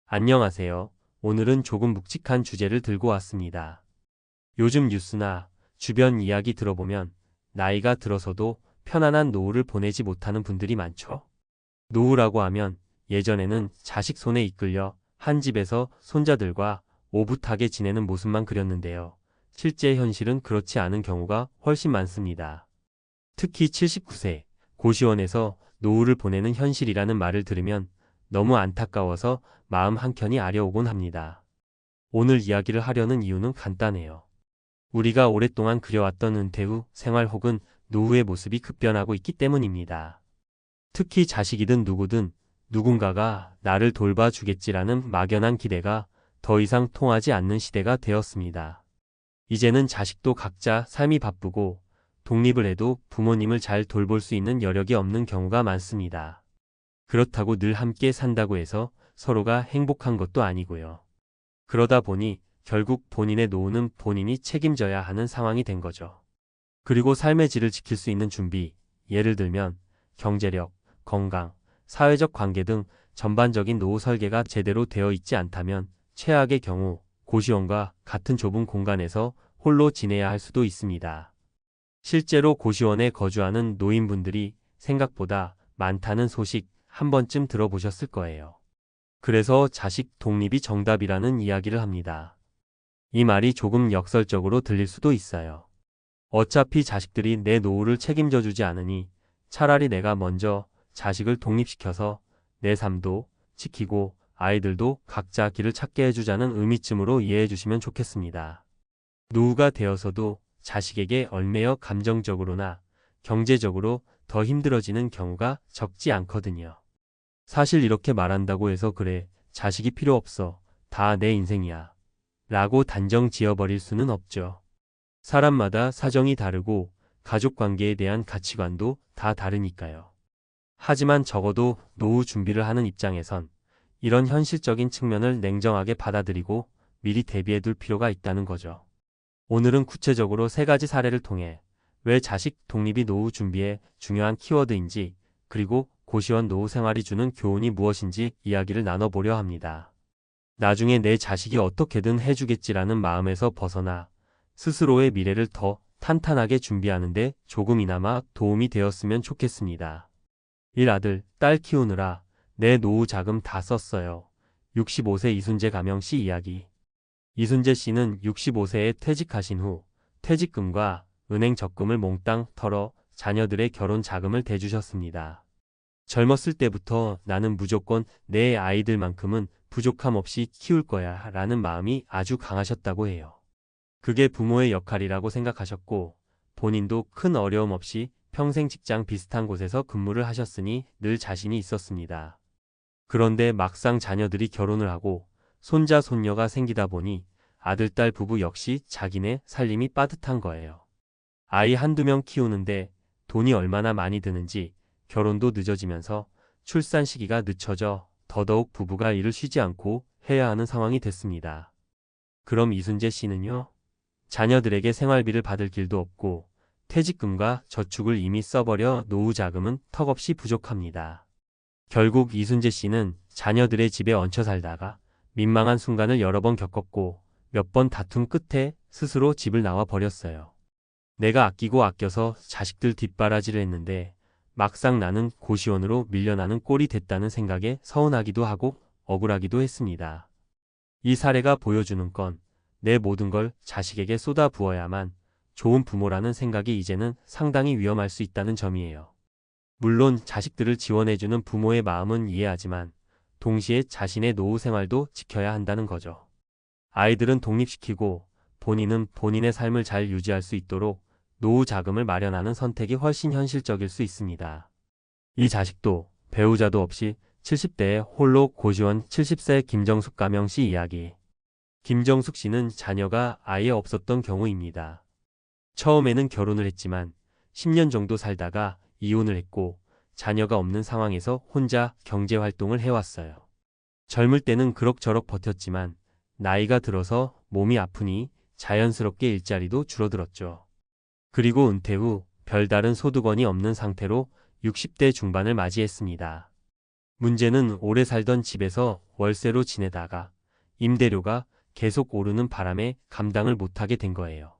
안녕하세요. 오늘은 조금 묵직한 주제를 들고 왔습니다. 요즘 뉴스나 주변 이야기 들어보면 나이가 들어서도 편안한 노후를 보내지 못하는 분들이 많죠. 노후라고 하면 예전에는 자식 손에 이끌려 한 집에서 손자들과 오붓하게 지내는 모습만 그렸는데요. 실제 현실은 그렇지 않은 경우가 훨씬 많습니다. 특히 79세, 고시원에서 노후를 보내는 현실이라는 말을 들으면 너무 안타까워서 마음 한켠이 아려오곤 합니다. 오늘 이야기를 하려는 이유는 간단해요. 우리가 오랫동안 그려왔던 은퇴 후 생활 혹은 노후의 모습이 급변하고 있기 때문입니다. 특히 자식이든 누구든 누군가가 나를 돌봐주겠지라는 막연한 기대가 더 이상 통하지 않는 시대가 되었습니다. 이제는 자식도 각자 삶이 바쁘고 독립을 해도 부모님을 잘 돌볼 수 있는 여력이 없는 경우가 많습니다. 그렇다고 늘 함께 산다고 해서 서로가 행복한 것도 아니고요. 그러다 보니 결국 본인의 노후는 본인이 책임져야 하는 상황이 된 거죠. 그리고 삶의 질을 지킬 수 있는 준비, 예를 들면 경제력, 건강, 사회적 관계 등 전반적인 노후 설계가 제대로 되어 있지 않다면 최악의 경우 고시원과 같은 좁은 공간에서 홀로 지내야 할 수도 있습니다. 실제로 고시원에 거주하는 노인분들이 생각보다 많다는 소식 한 번쯤 들어보셨을 거예요. 그래서 자식 독립이 정답이라는 이야기를 합니다. 이 말이 조금 역설적으로 들릴 수도 있어요. 어차피 자식들이 내 노후를 책임져 주지 않으니 차라리 내가 먼저 자식을 독립시켜서 내 삶도 지키고 아이들도 각자 길을 찾게 해주자는 의미쯤으로 이해해 주시면 좋겠습니다. 노후가 되어서도 자식에게 얽매여 감정적으로나 경제적으로 더 힘들어지는 경우가 적지 않거든요. 사실 이렇게 말한다고 해서 그래, 자식이 필요 없어, 다 내 인생이야 라고 단정 지어버릴 수는 없죠. 사람마다 사정이 다르고 가족관계에 대한 가치관도 다 다르니까요. 하지만 적어도 노후 준비를 하는 입장에선 이런 현실적인 측면을 냉정하게 받아들이고 미리 대비해 둘 필요가 있다는 거죠. 오늘은 구체적으로 세 가지 사례를 통해 왜 자식 독립이 노후 준비에 중요한 키워드인지, 그리고 고시원 노후 생활이 주는 교훈이 무엇인지 이야기를 나눠보려 합니다. 나중에 내 자식이 어떻게든 해주겠지라는 마음에서 벗어나 스스로의 미래를 더 탄탄하게 준비하는데 조금이나마 도움이 되었으면 좋겠습니다. 1. 아들, 딸 키우느라 내 노후 자금 다 썼어요. 65세 이순재 가명씨 이야기. 이순재 씨는 65세에 퇴직하신 후 퇴직금과 은행 적금을 몽땅 털어 자녀들의 결혼 자금을 대주셨습니다. 젊었을 때부터 나는 무조건 내 아이들만큼은 부족함 없이 키울 거야 라는 마음이 아주 강하셨다고 해요. 그게 부모의 역할이라고 생각하셨고 본인도 큰 어려움 없이 평생 직장 비슷한 곳에서 근무를 하셨으니 늘 자신이 있었습니다. 그런데 막상 자녀들이 결혼을 하고 손자 손녀가 생기다 보니 아들, 딸 부부 역시 자기네 살림이 빠듯한 거예요. 아이 한두 명 키우는데 돈이 얼마나 많이 드는지 결혼도 늦어지면서 출산 시기가 늦춰져 더더욱 부부가 일을 쉬지 않고 해야 하는 상황이 됐습니다. 그럼 이순재 씨는요? 자녀들에게 생활비를 받을 길도 없고 퇴직금과 저축을 이미 써버려 노후 자금은 턱없이 부족합니다. 결국 이순재 씨는 자녀들의 집에 얹혀 살다가 민망한 순간을 여러 번 겪었고 몇 번 다툼 끝에 스스로 집을 나와 버렸어요. 내가 아끼고 아껴서 자식들 뒷바라지를 했는데 막상 나는 고시원으로 밀려나는 꼴이 됐다는 생각에 서운하기도 하고 억울하기도 했습니다. 이 사례가 보여주는 건 내 모든 걸 자식에게 쏟아 부어야만 좋은 부모라는 생각이 이제는 상당히 위험할 수 있다는 점이에요. 물론 자식들을 지원해주는 부모의 마음은 이해하지만 동시에 자신의 노후 생활도 지켜야 한다는 거죠. 아이들은 독립시키고 본인은 본인의 삶을 잘 유지할 수 있도록 노후 자금을 마련하는 선택이 훨씬 현실적일 수 있습니다. 이 자식도 배우자도 없이 70대에 홀로 고시원 70세 김정숙 가명씨 이야기. 김정숙 씨는 자녀가 아예 없었던 경우입니다. 처음에는 결혼을 했지만 10년 정도 살다가 이혼을 했고 자녀가 없는 상황에서 혼자 경제활동을 해왔어요. 젊을 때는 그럭저럭 버텼지만 나이가 들어서 몸이 아프니 자연스럽게 일자리도 줄어들었죠. 그리고 은퇴 후 별다른 소득원이 없는 상태로 60대 중반을 맞이했습니다. 문제는 오래 살던 집에서 월세로 지내다가 임대료가 계속 오르는 바람에 감당을 못하게 된 거예요.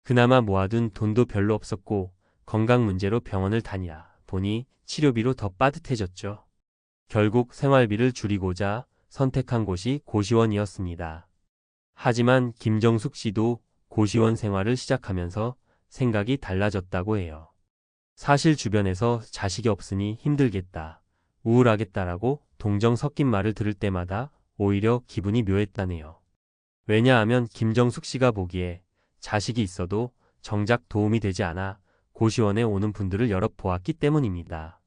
그나마 모아둔 돈도 별로 없었고 건강 문제로 병원을 다니다 보니 치료비로 더 빠듯해졌죠. 결국 생활비를 줄이고자 선택한 곳이 고시원이었습니다. 하지만 김정숙 씨도 고시원 생활을 시작하면서 생각이 달라졌다고 해요. 사실 주변에서 자식이 없으니 힘들겠다, 우울하겠다라고 동정 섞인 말을 들을 때마다 오히려 기분이 묘했다네요. 왜냐하면 김정숙 씨가 보기에 자식이 있어도 정작 도움이 되지 않아 고시원에 오는 분들을 여러 보았기 때문입니다.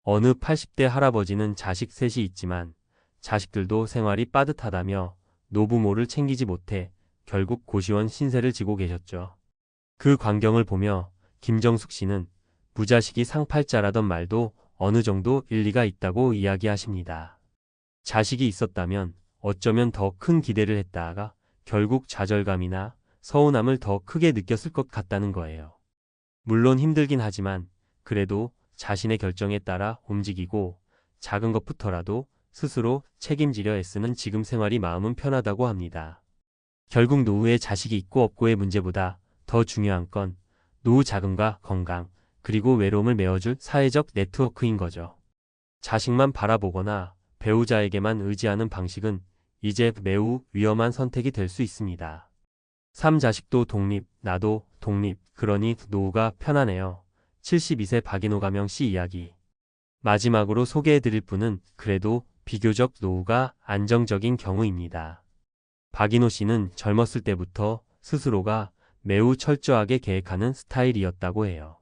어느 80대 할아버지는 자식 셋이 있지만 자식들도 생활이 빠듯하다며 노부모를 챙기지 못해 결국 고시원 신세를 지고 계셨죠. 그 광경을 보며 김정숙 씨는 무자식이 상팔자라던 말도 어느 정도 일리가 있다고 이야기하십니다. 자식이 있었다면 어쩌면 더 큰 기대를 했다가 결국 좌절감이나 서운함을 더 크게 느꼈을 것 같다는 거예요. 물론 힘들긴 하지만 그래도 자신의 결정에 따라 움직이고 작은 것부터라도 스스로 책임지려 애쓰는 지금 생활이 마음은 편하다고 합니다. 결국 노후에 자식이 있고 없고의 문제보다 더 중요한 건 노후 자금과 건강, 그리고 외로움을 메워줄 사회적 네트워크인 거죠. 자식만 바라보거나 배우자에게만 의지하는 방식은 이제 매우 위험한 선택이 될 수 있습니다. 3. 자식도 독립, 나도 독립, 그러니 노후가 편하네요. 72세 박인호 씨 이야기. 마지막으로 소개해드릴 분은 그래도 비교적 노후가 안정적인 경우입니다. 박인호 씨는 젊었을 때부터 스스로가 매우 철저하게 계획하는 스타일이었다고 해요.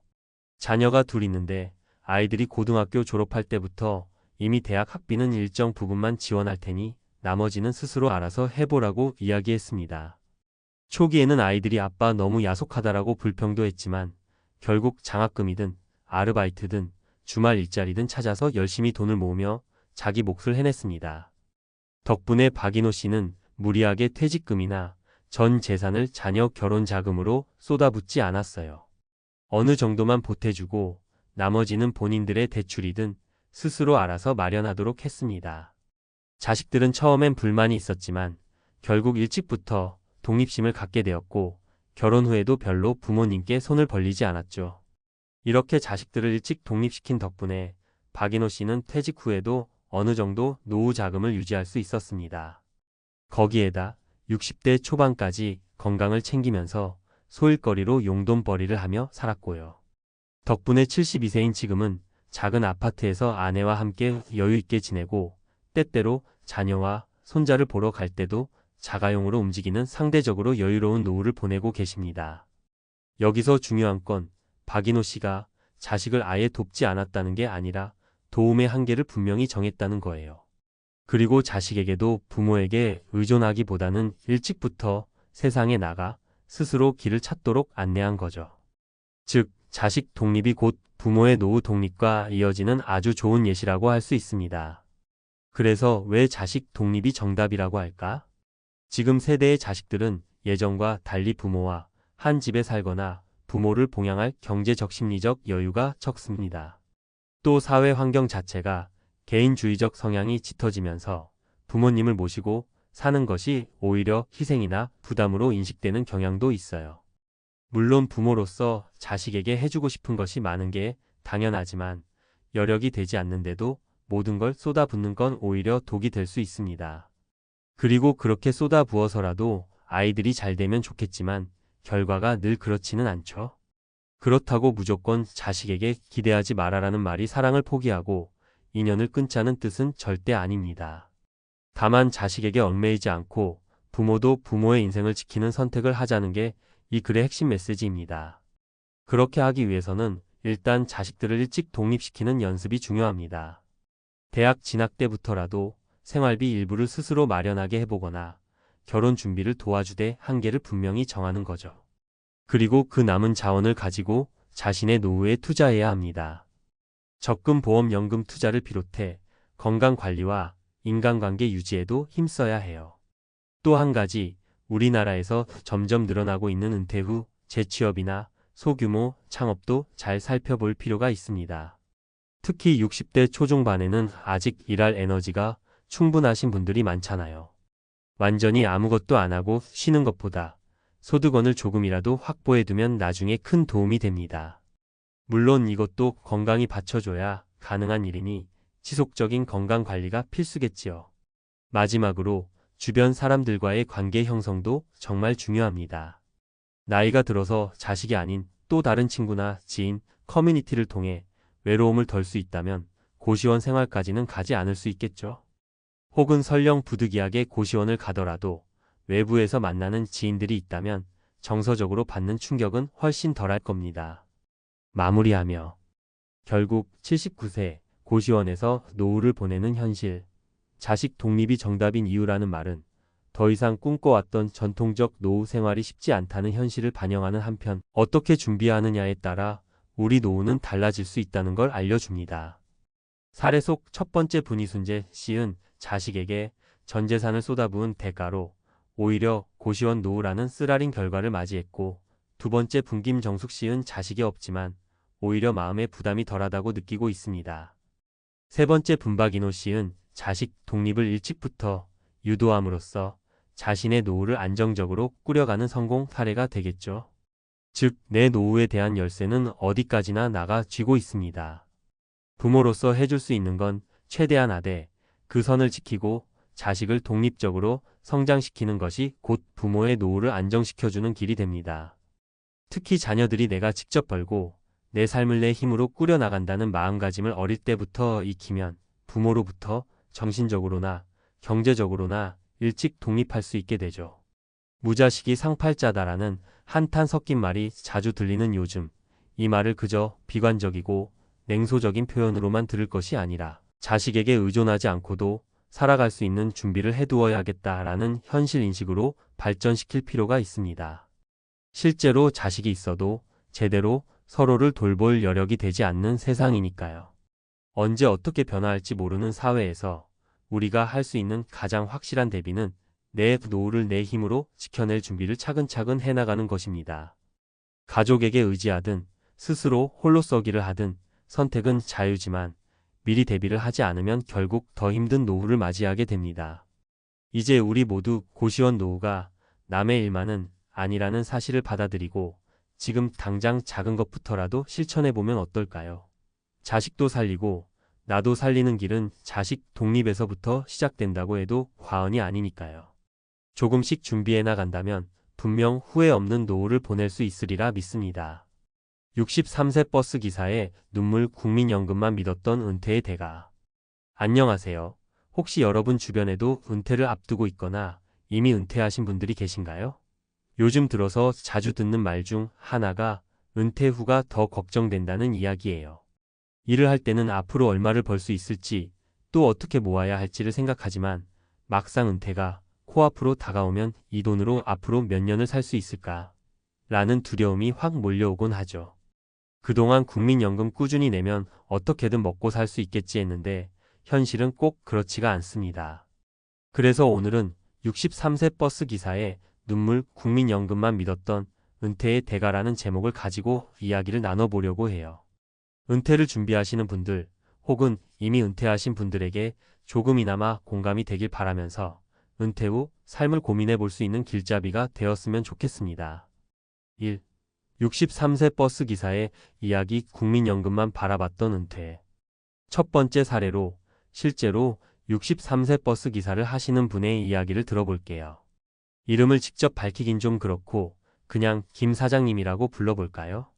자녀가 둘 있는데 아이들이 고등학교 졸업할 때부터 이미 대학 학비는 일정 부분만 지원할 테니 나머지는 스스로 알아서 해보라고 이야기했습니다. 초기에는 아이들이 아빠 너무 야속하다라고 불평도 했지만 결국 장학금이든 아르바이트든 주말 일자리든 찾아서 열심히 돈을 모으며 자기 몫을 해냈습니다. 덕분에 박인호 씨는 무리하게 퇴직금이나 전 재산을 자녀 결혼 자금으로 쏟아붓지 않았어요. 어느 정도만 보태주고 나머지는 본인들의 대출이든 스스로 알아서 마련하도록 했습니다. 자식들은 처음엔 불만이 있었지만 결국 일찍부터 독립심을 갖게 되었고 결혼 후에도 별로 부모님께 손을 벌리지 않았죠. 이렇게 자식들을 일찍 독립시킨 덕분에 박인호 씨는 퇴직 후에도 어느 정도 노후 자금을 유지할 수 있었습니다. 거기에다 60대 초반까지 건강을 챙기면서 소일거리로 용돈벌이를 하며 살았고요. 덕분에 72세인 지금은 작은 아파트에서 아내와 함께 여유있게 지내고 때때로 자녀와 손자를 보러 갈 때도 자가용으로 움직이는 상대적으로 여유로운 노후를 보내고 계십니다. 여기서 중요한 건 박인호 씨가 자식을 아예 돕지 않았다는 게 아니라 도움의 한계를 분명히 정했다는 거예요. 그리고 자식에게도 부모에게 의존하기보다는 일찍부터 세상에 나가 스스로 길을 찾도록 안내한 거죠. 즉, 자식 독립이 곧 부모의 노후 독립과 이어지는 아주 좋은 예시라고 할 수 있습니다. 그래서 왜 자식 독립이 정답이라고 할까? 지금 세대의 자식들은 예전과 달리 부모와 한 집에 살거나 부모를 봉양할 경제적 심리적 여유가 적습니다. 또 사회 환경 자체가 개인주의적 성향이 짙어지면서 부모님을 모시고 사는 것이 오히려 희생이나 부담으로 인식되는 경향도 있어요. 물론 부모로서 자식에게 해주고 싶은 것이 많은 게 당연하지만 여력이 되지 않는데도 모든 걸 쏟아붓는 건 오히려 독이 될 수 있습니다. 그리고 그렇게 쏟아부어서라도 아이들이 잘 되면 좋겠지만 결과가 늘 그렇지는 않죠. 그렇다고 무조건 자식에게 기대하지 말아라는 말이 사랑을 포기하고 인연을 끊자는 뜻은 절대 아닙니다. 다만 자식에게 얽매이지 않고 부모도 부모의 인생을 지키는 선택을 하자는 게 이 글의 핵심 메시지입니다. 그렇게 하기 위해서는 일단 자식들을 일찍 독립시키는 연습이 중요합니다. 대학 진학 때부터라도 생활비 일부를 스스로 마련하게 해보거나 결혼 준비를 도와주되 한계를 분명히 정하는 거죠. 그리고 그 남은 자원을 가지고 자신의 노후에 투자해야 합니다. 적금 보험 연금 투자를 비롯해 건강관리와 인간관계 유지에도 힘써야 해요. 또 한 가지, 우리나라에서 점점 늘어나고 있는 은퇴 후 재취업이나 소규모 창업도 잘 살펴볼 필요가 있습니다. 특히 60대 초중반에는 아직 일할 에너지가 충분하신 분들이 많잖아요. 완전히 아무것도 안 하고 쉬는 것보다 소득원을 조금이라도 확보해두면 나중에 큰 도움이 됩니다. 물론 이것도 건강이 받쳐줘야 가능한 일이니 지속적인 건강 관리가 필수겠지요. 마지막으로 주변 사람들과의 관계 형성도 정말 중요합니다. 나이가 들어서 자식이 아닌 또 다른 친구나 지인, 커뮤니티를 통해 외로움을 덜 수 있다면 고시원 생활까지는 가지 않을 수 있겠죠. 혹은 설령 부득이하게 고시원을 가더라도 외부에서 만나는 지인들이 있다면 정서적으로 받는 충격은 훨씬 덜할 겁니다. 마무리하며 결국 79세 고시원에서 노후를 보내는 현실. 자식 독립이 정답인 이유라는 말은 더 이상 꿈꿔왔던 전통적 노후 생활이 쉽지 않다는 현실을 반영하는 한편 어떻게 준비하느냐에 따라 우리 노후는 달라질 수 있다는 걸 알려줍니다. 사례 속 첫 번째 분이순재 씨은 자식에게 전 재산을 쏟아부은 대가로 오히려 고시원 노후라는 쓰라린 결과를 맞이했고, 두 번째 분 김정숙 씨은 자식이 없지만 오히려 마음의 부담이 덜하다고 느끼고 있습니다. 세 번째 분 박인호 씨은 자식 독립을 일찍부터 유도함으로써 자신의 노후를 안정적으로 꾸려가는 성공 사례가 되겠죠. 즉, 내 노후에 대한 열쇠는 어디까지나 나가 쥐고 있습니다. 부모로서 해줄 수 있는 건 최대한 하되 그 선을 지키고 자식을 독립적으로 성장시키는 것이 곧 부모의 노후를 안정시켜주는 길이 됩니다. 특히 자녀들이 내가 직접 벌고 내 삶을 내 힘으로 꾸려나간다는 마음가짐을 어릴 때부터 익히면 부모로부터 정신적으로나 경제적으로나 일찍 독립할 수 있게 되죠. 무자식이 상팔자다라는 한탄 섞인 말이 자주 들리는 요즘, 이 말을 그저 비관적이고 냉소적인 표현으로만 들을 것이 아니라 자식에게 의존하지 않고도 살아갈 수 있는 준비를 해두어야겠다라는 현실 인식으로 발전시킬 필요가 있습니다. 실제로 자식이 있어도 제대로 서로를 돌볼 여력이 되지 않는 세상이니까요. 언제 어떻게 변화할지 모르는 사회에서 우리가 할 수 있는 가장 확실한 대비는 내 노후를 내 힘으로 지켜낼 준비를 차근차근 해나가는 것입니다. 가족에게 의지하든 스스로 홀로 서기를 하든 선택은 자유지만 미리 대비를 하지 않으면 결국 더 힘든 노후를 맞이하게 됩니다. 이제 우리 모두 고시원 노후가 남의 일만은 아니라는 사실을 받아들이고 지금 당장 작은 것부터라도 실천해보면 어떨까요? 자식도 살리고 나도 살리는 길은 자식 독립에서부터 시작된다고 해도 과언이 아니니까요. 조금씩 준비해 나간다면 분명 후회 없는 노후를 보낼 수 있으리라 믿습니다. 63세 버스 기사의 눈물 국민연금만 믿었던 은퇴의 대가. 안녕하세요. 혹시 여러분 주변에도 은퇴를 앞두고 있거나 이미 은퇴하신 분들이 계신가요? 요즘 들어서 자주 듣는 말 중 하나가 은퇴 후가 더 걱정된다는 이야기예요. 일을 할 때는 앞으로 얼마를 벌 수 있을지, 또 어떻게 모아야 할지를 생각하지만 막상 은퇴가 코앞으로 다가오면 이 돈으로 앞으로 몇 년을 살 수 있을까? 라는 두려움이 확 몰려오곤 하죠. 그동안 국민연금 꾸준히 내면 어떻게든 먹고 살 수 있겠지 했는데 현실은 꼭 그렇지가 않습니다. 그래서 오늘은 63세 버스 기사의 눈물 국민연금만 믿었던 은퇴의 대가라는 제목을 가지고 이야기를 나눠보려고 해요. 은퇴를 준비하시는 분들 혹은 이미 은퇴하신 분들에게 조금이나마 공감이 되길 바라면서 은퇴 후 삶을 고민해 볼 수 있는 길잡이가 되었으면 좋겠습니다. 1. 63세 버스 기사의 이야기. 국민연금만 바라봤던 은퇴. 첫 번째 사례로 실제로 63세 버스 기사를 하시는 분의 이야기를 들어볼게요. 이름을 직접 밝히긴 좀 그렇고 그냥 김 사장님이라고 불러볼까요?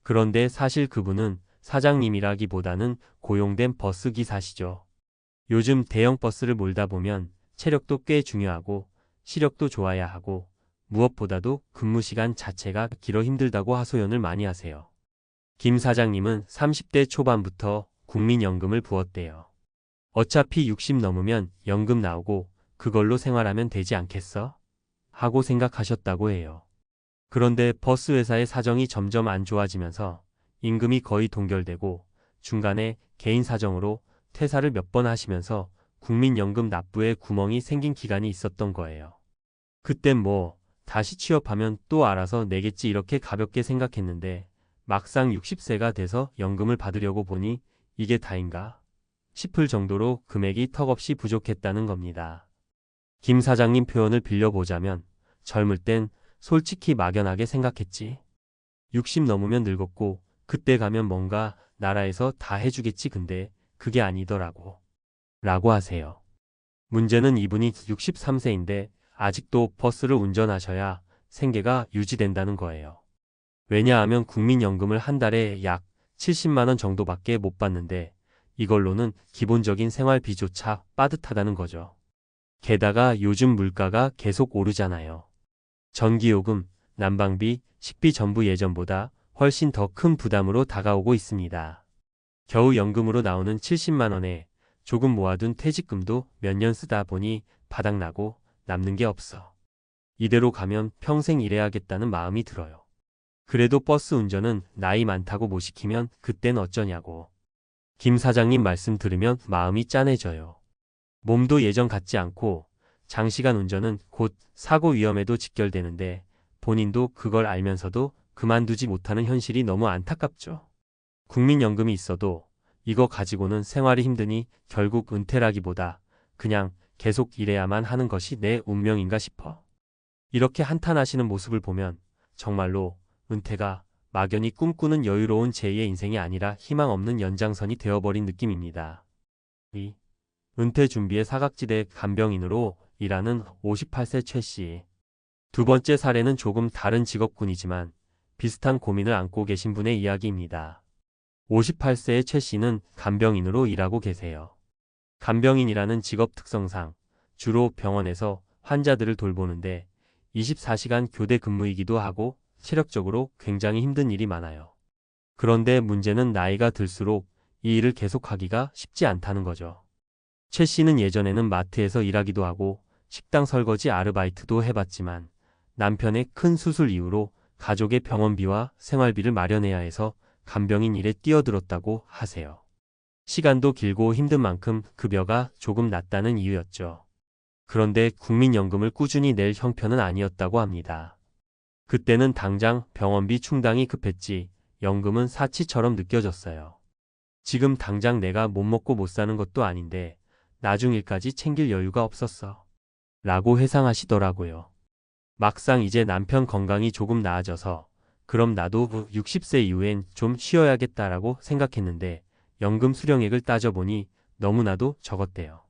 그런데 사실 그분은 사장님이라기보다는 고용된 버스 기사시죠. 요즘 대형 버스를 몰다 보면 체력도 꽤 중요하고 시력도 좋아야 하고 무엇보다도 근무 시간 자체가 길어 힘들다고 하소연을 많이 하세요. 김 사장님은 30대 초반부터 국민연금을 부었대요. 어차피 60 넘으면 연금 나오고 그걸로 생활하면 되지 않겠어? 하고 생각하셨다고 해요. 그런데 버스 회사의 사정이 점점 안 좋아지면서 임금이 거의 동결되고 중간에 개인 사정으로 퇴사를 몇 번 하시면서 국민연금 납부에 구멍이 생긴 기간이 있었던 거예요. 그땐 뭐 다시 취업하면 또 알아서 내겠지 이렇게 가볍게 생각했는데 막상 60세가 돼서 연금을 받으려고 보니 이게 다인가 싶을 정도로 금액이 턱없이 부족했다는 겁니다. 김 사장님 표현을 빌려보자면 젊을 땐 솔직히 막연하게 생각했지. 60 넘으면 늙었고 그때 가면 뭔가 나라에서 다 해주겠지. 근데 그게 아니더라고. 라고 하세요. 문제는 이분이 63세인데 아직도 버스를 운전하셔야 생계가 유지된다는 거예요. 왜냐하면 국민연금을 한 달에 약 70만 원 정도밖에 못 받는데 이걸로는 기본적인 생활비조차 빠듯하다는 거죠. 게다가 요즘 물가가 계속 오르잖아요. 전기요금, 난방비, 식비 전부 예전보다 훨씬 더 큰 부담으로 다가오고 있습니다. 겨우 연금으로 나오는 70만 원에 조금 모아둔 퇴직금도 몇 년 쓰다 보니 바닥나고 남는 게 없어. 이대로 가면 평생 일해야겠다는 마음이 들어요. 그래도 버스 운전은 나이 많다고 못 시키면 그땐 어쩌냐고. 김 사장님 말씀 들으면 마음이 짠해져요. 몸도 예전 같지 않고 장시간 운전은 곧 사고 위험에도 직결되는데 본인도 그걸 알면서도 그만두지 못하는 현실이 너무 안타깝죠. 국민연금이 있어도 이거 가지고는 생활이 힘드니 결국 은퇴라기보다 그냥 계속 일해야만 하는 것이 내 운명인가 싶어. 이렇게 한탄하시는 모습을 보면 정말로 은퇴가 막연히 꿈꾸는 여유로운 제2의 인생이 아니라 희망 없는 연장선이 되어버린 느낌입니다. 이 은퇴 준비의 사각지대 간병인으로 일하는 58세 최 씨. 두 번째 사례는 조금 다른 직업군이지만 비슷한 고민을 안고 계신 분의 이야기입니다. 58세의 최 씨는 간병인으로 일하고 계세요. 간병인이라는 직업 특성상 주로 병원에서 환자들을 돌보는데 24시간 교대 근무이기도 하고 체력적으로 굉장히 힘든 일이 많아요. 그런데 문제는 나이가 들수록 이 일을 계속하기가 쉽지 않다는 거죠. 최 씨는 예전에는 마트에서 일하기도 하고 식당 설거지 아르바이트도 해봤지만 남편의 큰 수술 이후로 가족의 병원비와 생활비를 마련해야 해서 간병인 일에 뛰어들었다고 하세요. 시간도 길고 힘든 만큼 급여가 조금 낮다는 이유였죠. 그런데 국민연금을 꾸준히 낼 형편은 아니었다고 합니다. 그때는 당장 병원비 충당이 급했지 연금은 사치처럼 느껴졌어요. 지금 당장 내가 못 먹고 못 사는 것도 아닌데 나중 일까지 챙길 여유가 없었어. 라고 회상하시더라고요. 막상 이제 남편 건강이 조금 나아져서 그럼 나도 60세 이후엔 좀 쉬어야겠다라고 생각했는데 연금 수령액을 따져보니 너무나도 적었대요.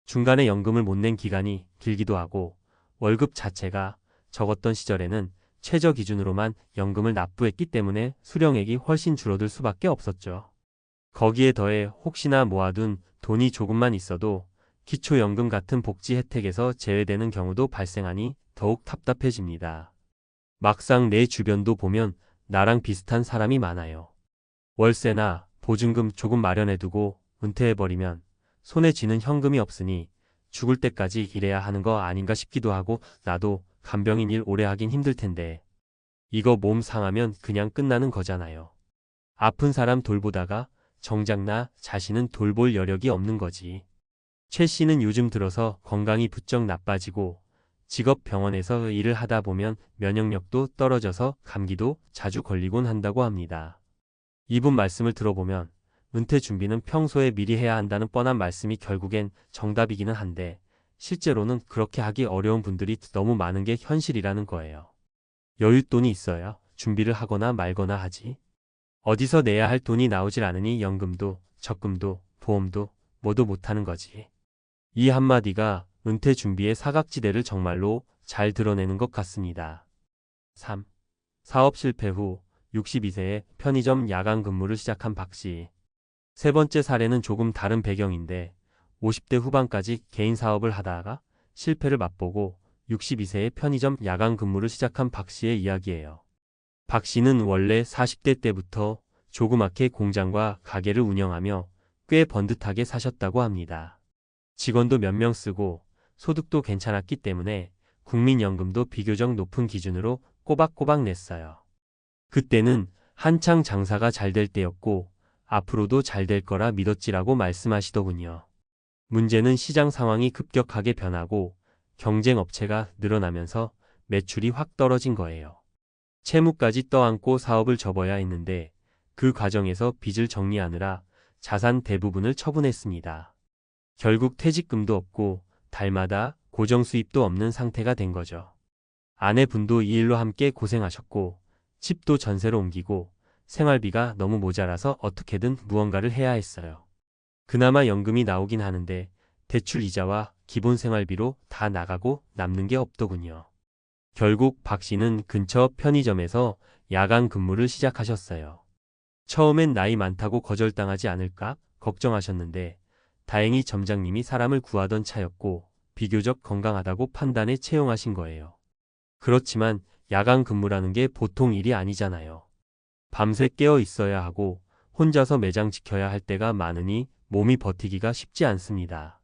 중간에 연금을 못 낸 기간이 길기도 하고 월급 자체가 적었던 시절에는 최저 기준으로만 연금을 납부했기 때문에 수령액이 훨씬 줄어들 수밖에 없었죠. 거기에 더해 혹시나 모아둔 돈이 조금만 있어도 기초연금 같은 복지 혜택에서 제외되는 경우도 발생하니 더욱 답답해집니다. 막상 내 주변도 보면 나랑 비슷한 사람이 많아요. 월세나 보증금 조금 마련해두고 은퇴해버리면 손에 쥐는 현금이 없으니 죽을 때까지 일해야 하는 거 아닌가 싶기도 하고 나도 간병인 일 오래 하긴 힘들 텐데 이거 몸 상하면 그냥 끝나는 거잖아요. 아픈 사람 돌보다가 정작 나 자신은 돌볼 여력이 없는 거지. 최 씨는 요즘 들어서 건강이 부쩍 나빠지고 직업 병원에서 일을 하다 보면 면역력도 떨어져서 감기도 자주 걸리곤 한다고 합니다. 이분 말씀을 들어보면 은퇴 준비는 평소에 미리 해야 한다는 뻔한 말씀이 결국엔 정답이기는 한데 실제로는 그렇게 하기 어려운 분들이 너무 많은 게 현실이라는 거예요. 여윳돈이 있어야 준비를 하거나 말거나 하지. 어디서 내야 할 돈이 나오질 않으니 연금도 적금도 보험도 모두 못하는 거지. 이 한마디가 은퇴 준비의 사각지대를 정말로 잘 드러내는 것 같습니다. 3. 사업 실패 후 62세에 편의점 야간 근무를 시작한 박 씨. 세 번째 사례는 조금 다른 배경인데 50대 후반까지 개인 사업을 하다가 실패를 맛보고 62세에 편의점 야간 근무를 시작한 박 씨의 이야기예요. 박 씨는 원래 40대 때부터 조그맣게 공장과 가게를 운영하며 꽤 번듯하게 사셨다고 합니다. 직원도 몇 명 쓰고 소득도 괜찮았기 때문에 국민연금도 비교적 높은 기준으로 꼬박꼬박 냈어요. 그때는 한창 장사가 잘 될 때였고 앞으로도 잘 될 거라 믿었지라고 말씀하시더군요. 문제는 시장 상황이 급격하게 변하고 경쟁 업체가 늘어나면서 매출이 확 떨어진 거예요. 채무까지 떠안고 사업을 접어야 했는데 그 과정에서 빚을 정리하느라 자산 대부분을 처분했습니다. 결국 퇴직금도 없고 달마다 고정 수입도 없는 상태가 된 거죠. 아내분도 이 일로 함께 고생하셨고 집도 전세로 옮기고 생활비가 너무 모자라서 어떻게든 무언가를 해야 했어요. 그나마 연금이 나오긴 하는데 대출 이자와 기본 생활비로 다 나가고 남는 게 없더군요. 결국 박 씨는 근처 편의점에서 야간 근무를 시작하셨어요. 처음엔 나이 많다고 거절당하지 않을까 걱정하셨는데 다행히 점장님이 사람을 구하던 차였고 비교적 건강하다고 판단해 채용하신 거예요. 그렇지만 야간 근무라는 게 보통 일이 아니잖아요. 밤새 깨어 있어야 하고 혼자서 매장 지켜야 할 때가 많으니 몸이 버티기가 쉽지 않습니다.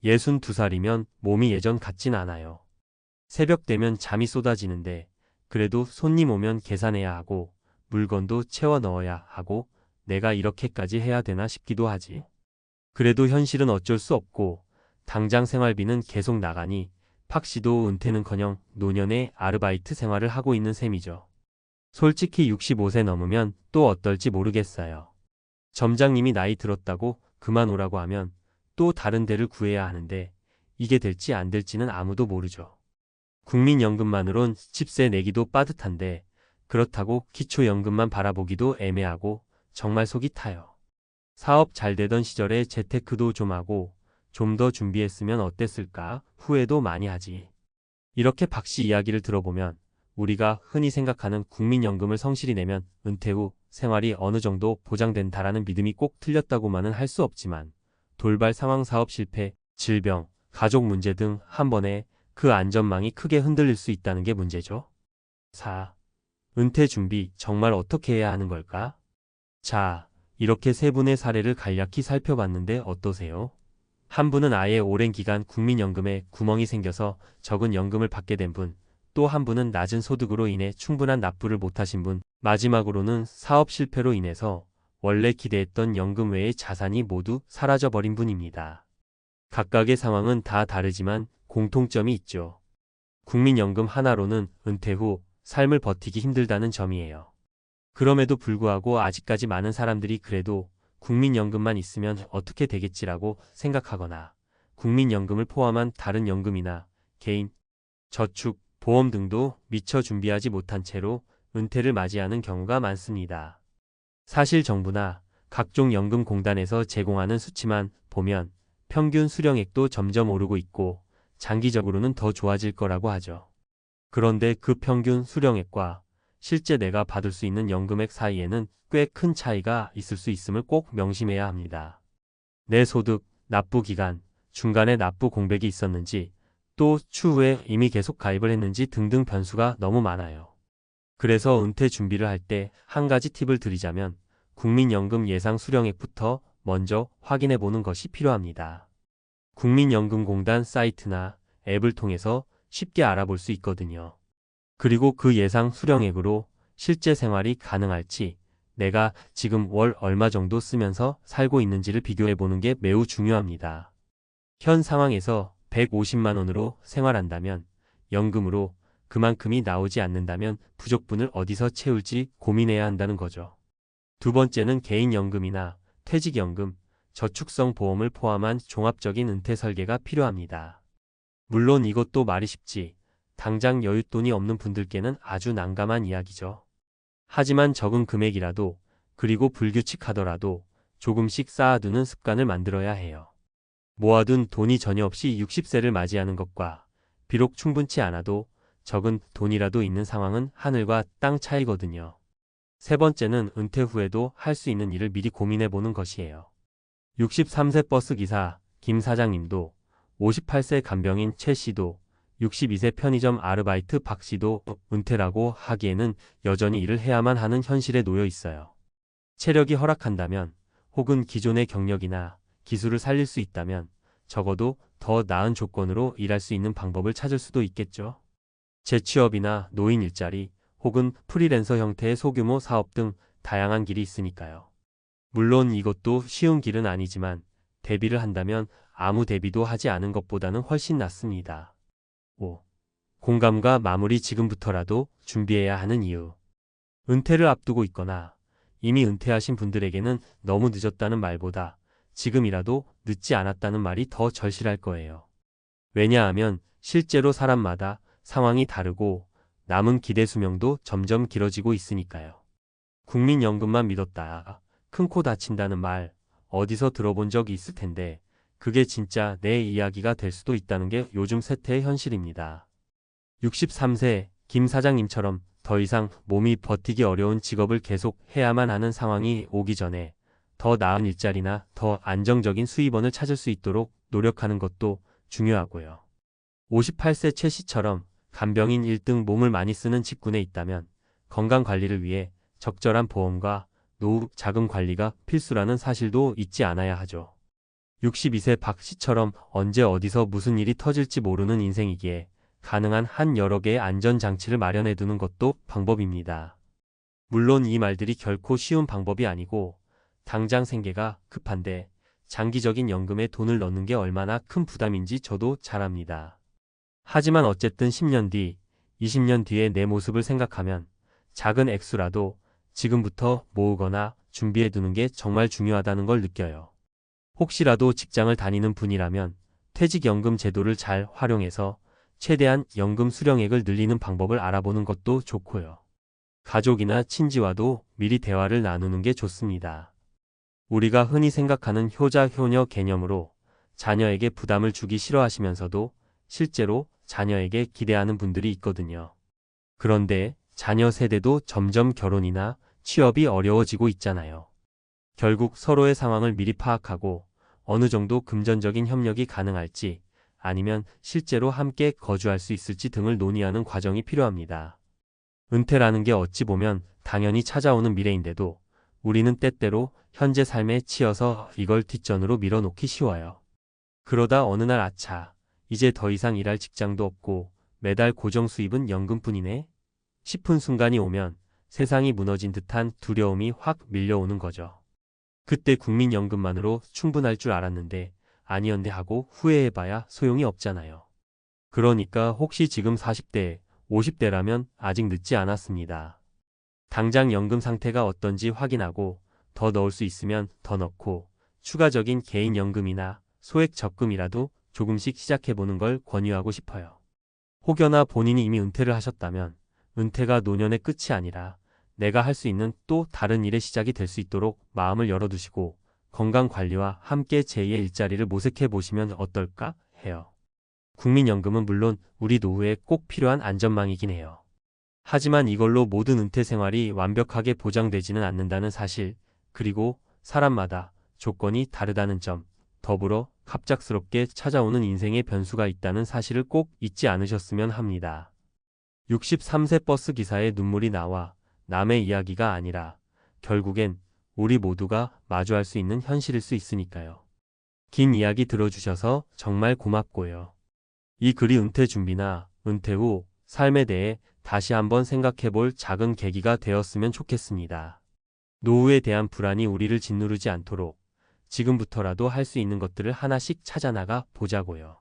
62살이면 몸이 예전 같진 않아요. 새벽 되면 잠이 쏟아지는데 그래도 손님 오면 계산해야 하고 물건도 채워 넣어야 하고 내가 이렇게까지 해야 되나 싶기도 하지. 그래도 현실은 어쩔 수 없고 당장 생활비는 계속 나가니 박 씨도 은퇴는커녕 노년의 아르바이트 생활을 하고 있는 셈이죠. 솔직히 65세 넘으면 또 어떨지 모르겠어요. 점장님이 나이 들었다고 그만오라고 하면 또 다른 데를 구해야 하는데 이게 될지 안 될지는 아무도 모르죠. 국민연금만으론 집세 내기도 빠듯한데 그렇다고 기초연금만 바라보기도 애매하고 정말 속이 타요. 사업 잘 되던 시절에 재테크도 좀 하고 좀 더 준비했으면 어땠을까 후회도 많이 하지. 이렇게 박 씨 이야기를 들어보면 우리가 흔히 생각하는 국민연금을 성실히 내면 은퇴 후 생활이 어느 정도 보장된다라는 믿음이 꼭 틀렸다고만은 할 수 없지만 돌발 상황, 사업 실패, 질병, 가족 문제 등 한 번에 그 안전망이 크게 흔들릴 수 있다는 게 문제죠. 4. 은퇴 준비 정말 어떻게 해야 하는 걸까? 자, 이렇게 세 분의 사례를 간략히 살펴봤는데 어떠세요? 한 분은 아예 오랜 기간 국민연금에 구멍이 생겨서 적은 연금을 받게 된 분, 또 한 분은 낮은 소득으로 인해 충분한 납부를 못하신 분, 마지막으로는 사업 실패로 인해서 원래 기대했던 연금 외의 자산이 모두 사라져버린 분입니다. 각각의 상황은 다 다르지만 공통점이 있죠. 국민연금 하나로는 은퇴 후 삶을 버티기 힘들다는 점이에요. 그럼에도 불구하고 아직까지 많은 사람들이 그래도 국민연금만 있으면 어떻게 되겠지라고 생각하거나 국민연금을 포함한 다른 연금이나 개인, 저축, 보험 등도 미처 준비하지 못한 채로 은퇴를 맞이하는 경우가 많습니다. 사실 정부나 각종 연금공단에서 제공하는 수치만 보면 평균 수령액도 점점 오르고 있고 장기적으로는 더 좋아질 거라고 하죠. 그런데 그 평균 수령액과 실제 내가 받을 수 있는 연금액 사이에는 꽤 큰 차이가 있을 수 있음을 꼭 명심해야 합니다. 내 소득, 납부 기간, 중간에 납부 공백이 있었는지, 또 추후에 이미 계속 가입을 했는지 등등 변수가 너무 많아요. 그래서 은퇴 준비를 할 때 한 가지 팁을 드리자면 국민연금 예상 수령액부터 먼저 확인해 보는 것이 필요합니다. 국민연금공단 사이트나 앱을 통해서 쉽게 알아볼 수 있거든요. 그리고 그 예상 수령액으로 실제 생활이 가능할지, 내가 지금 월 얼마 정도 쓰면서 살고 있는지를 비교해 보는 게 매우 중요합니다. 현 상황에서 150만 원으로 생활한다면 연금으로 그만큼이 나오지 않는다면 부족분을 어디서 채울지 고민해야 한다는 거죠. 두 번째는 개인연금이나 퇴직연금, 저축성 보험을 포함한 종합적인 은퇴 설계가 필요합니다. 물론 이것도 말이 쉽지 당장 여윳돈이 없는 분들께는 아주 난감한 이야기죠. 하지만 적은 금액이라도 그리고 불규칙하더라도 조금씩 쌓아두는 습관을 만들어야 해요. 모아둔 돈이 전혀 없이 60세를 맞이하는 것과 비록 충분치 않아도 적은 돈이라도 있는 상황은 하늘과 땅 차이거든요. 세 번째는 은퇴 후에도 할 수 있는 일을 미리 고민해보는 것이에요. 63세 버스기사 김 사장님도 58세 간병인 최 씨도 62세 편의점 아르바이트 박 씨도 은퇴라고 하기에는 여전히 일을 해야만 하는 현실에 놓여 있어요. 체력이 허락한다면 혹은 기존의 경력이나 기술을 살릴 수 있다면 적어도 더 나은 조건으로 일할 수 있는 방법을 찾을 수도 있겠죠. 재취업이나 노인 일자리 혹은 프리랜서 형태의 소규모 사업 등 다양한 길이 있으니까요. 물론 이것도 쉬운 길은 아니지만 대비를 한다면 아무 대비도 하지 않은 것보다는 훨씬 낫습니다. 5. 공감과 마무리. 지금부터라도 준비해야 하는 이유. 은퇴를 앞두고 있거나 이미 은퇴하신 분들에게는 너무 늦었다는 말보다 지금이라도 늦지 않았다는 말이 더 절실할 거예요. 왜냐하면 실제로 사람마다 상황이 다르고 남은 기대 수명도 점점 길어지고 있으니까요. 국민연금만 믿었다. 큰 코 다친다는 말 어디서 들어본 적이 있을 텐데 그게 진짜 내 이야기가 될 수도 있다는 게 요즘 세태의 현실입니다. 63세 김 사장님처럼 더 이상 몸이 버티기 어려운 직업을 계속 해야만 하는 상황이 오기 전에 더 나은 일자리나 더 안정적인 수입원을 찾을 수 있도록 노력하는 것도 중요하고요. 58세 최 씨처럼 간병인 1등 몸을 많이 쓰는 직군에 있다면 건강관리를 위해 적절한 보험과 노후 자금 관리가 필수라는 사실도 잊지 않아야 하죠. 62세 박 씨처럼 언제 어디서 무슨 일이 터질지 모르는 인생이기에 가능한 한 여러 개의 안전장치를 마련해 두는 것도 방법입니다. 물론 이 말들이 결코 쉬운 방법이 아니고 당장 생계가 급한데 장기적인 연금에 돈을 넣는 게 얼마나 큰 부담인지 저도 잘 압니다. 하지만 어쨌든 10년 뒤, 20년 뒤의 내 모습을 생각하면 작은 액수라도 지금부터 모으거나 준비해 두는 게 정말 중요하다는 걸 느껴요. 혹시라도 직장을 다니는 분이라면 퇴직연금 제도를 잘 활용해서 최대한 연금 수령액을 늘리는 방법을 알아보는 것도 좋고요. 가족이나 친지와도 미리 대화를 나누는 게 좋습니다. 우리가 흔히 생각하는 효자, 효녀 개념으로 자녀에게 부담을 주기 싫어하시면서도 실제로 자녀에게 기대하는 분들이 있거든요. 그런데 자녀 세대도 점점 결혼이나 취업이 어려워지고 있잖아요. 결국 서로의 상황을 미리 파악하고 어느 정도 금전적인 협력이 가능할지 아니면 실제로 함께 거주할 수 있을지 등을 논의하는 과정이 필요합니다. 은퇴라는 게 어찌 보면 당연히 찾아오는 미래인데도 우리는 때때로 현재 삶에 치여서 이걸 뒷전으로 밀어놓기 쉬워요. 그러다 어느 날 아차, 이제 더 이상 일할 직장도 없고 매달 고정 수입은 연금뿐이네 싶은 순간이 오면 세상이 무너진 듯한 두려움이 확 밀려오는 거죠. 그때 국민연금만으로 충분할 줄 알았는데 아니었네 하고 후회해봐야 소용이 없잖아요. 그러니까 혹시 지금 40대, 50대라면 아직 늦지 않았습니다. 당장 연금 상태가 어떤지 확인하고 더 넣을 수 있으면 더 넣고 추가적인 개인연금이나 소액 적금이라도 조금씩 시작해보는 걸 권유하고 싶어요. 혹여나 본인이 이미 은퇴를 하셨다면 은퇴가 노년의 끝이 아니라 내가 할 수 있는 또 다른 일의 시작이 될 수 있도록 마음을 열어두시고 건강관리와 함께 제2의 일자리를 모색해 보시면 어떨까 해요. 국민연금은 물론 우리 노후에 꼭 필요한 안전망이긴 해요. 하지만 이걸로 모든 은퇴 생활이 완벽하게 보장되지는 않는다는 사실, 그리고 사람마다 조건이 다르다는 점, 더불어 갑작스럽게 찾아오는 인생의 변수가 있다는 사실을 꼭 잊지 않으셨으면 합니다. 63세 버스 기사의 눈물이 나와 남의 이야기가 아니라 결국엔 우리 모두가 마주할 수 있는 현실일 수 있으니까요. 긴 이야기 들어주셔서 정말 고맙고요. 이 글이 은퇴 준비나 은퇴 후 삶에 대해 다시 한번 생각해 볼 작은 계기가 되었으면 좋겠습니다. 노후에 대한 불안이 우리를 짓누르지 않도록 지금부터라도 할 수 있는 것들을 하나씩 찾아나가 보자고요.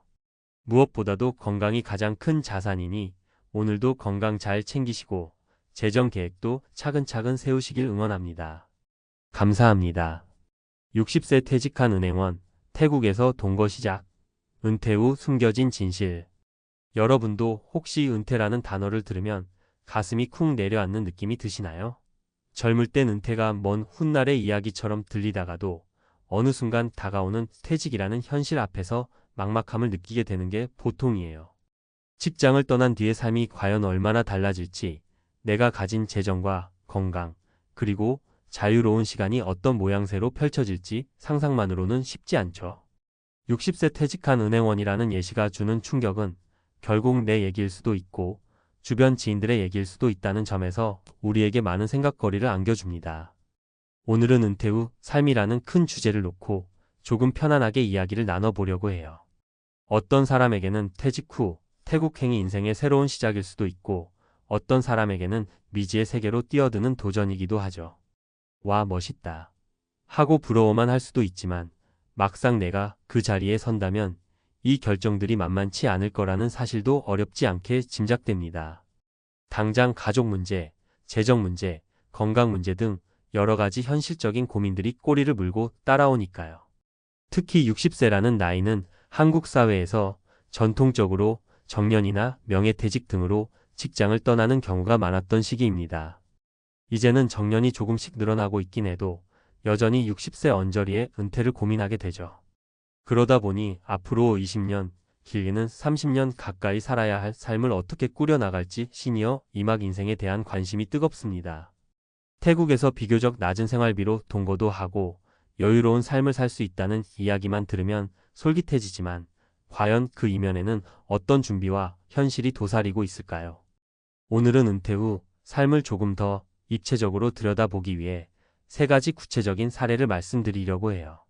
무엇보다도 건강이 가장 큰 자산이니 오늘도 건강 잘 챙기시고 재정 계획도 차근차근 세우시길 응원합니다. 감사합니다. 60세 퇴직한 은행원, 태국에서 동거 시작, 은퇴 후 숨겨진 진실. 여러분도 혹시 은퇴라는 단어를 들으면 가슴이 쿵 내려앉는 느낌이 드시나요? 젊을 땐 은퇴가 먼 훗날의 이야기처럼 들리다가도 어느 순간 다가오는 퇴직이라는 현실 앞에서 막막함을 느끼게 되는 게 보통이에요. 직장을 떠난 뒤의 삶이 과연 얼마나 달라질지, 내가 가진 재정과 건강, 그리고 자유로운 시간이 어떤 모양새로 펼쳐질지 상상만으로는 쉽지 않죠. 60세 퇴직한 은행원이라는 예시가 주는 충격은 결국 내 얘기일 수도 있고 주변 지인들의 얘기일 수도 있다는 점에서 우리에게 많은 생각거리를 안겨줍니다. 오늘은 은퇴 후 삶이라는 큰 주제를 놓고 조금 편안하게 이야기를 나눠보려고 해요. 어떤 사람에게는 퇴직 후 태국행이 인생의 새로운 시작일 수도 있고 어떤 사람에게는 미지의 세계로 뛰어드는 도전이기도 하죠. 와, 멋있다 하고 부러워만 할 수도 있지만 막상 내가 그 자리에 선다면 이 결정들이 만만치 않을 거라는 사실도 어렵지 않게 짐작됩니다. 당장 가족 문제, 재정 문제, 건강 문제 등 여러 가지 현실적인 고민들이 꼬리를 물고 따라오니까요. 특히 60세라는 나이는 한국 사회에서 전통적으로 정년이나 명예퇴직 등으로 직장을 떠나는 경우가 많았던 시기입니다. 이제는 정년이 조금씩 늘어나고 있긴 해도 여전히 60세 언저리에 은퇴를 고민하게 되죠. 그러다 보니 앞으로 20년, 길게는 30년 가까이 살아야 할 삶을 어떻게 꾸려나갈지 시니어 이막 인생에 대한 관심이 뜨겁습니다. 태국에서 비교적 낮은 생활비로 동거도 하고 여유로운 삶을 살 수 있다는 이야기만 들으면 솔깃해지지만 과연 그 이면에는 어떤 준비와 현실이 도사리고 있을까요? 오늘은 은퇴 후 삶을 조금 더 입체적으로 들여다보기 위해 세 가지 구체적인 사례를 말씀드리려고 해요.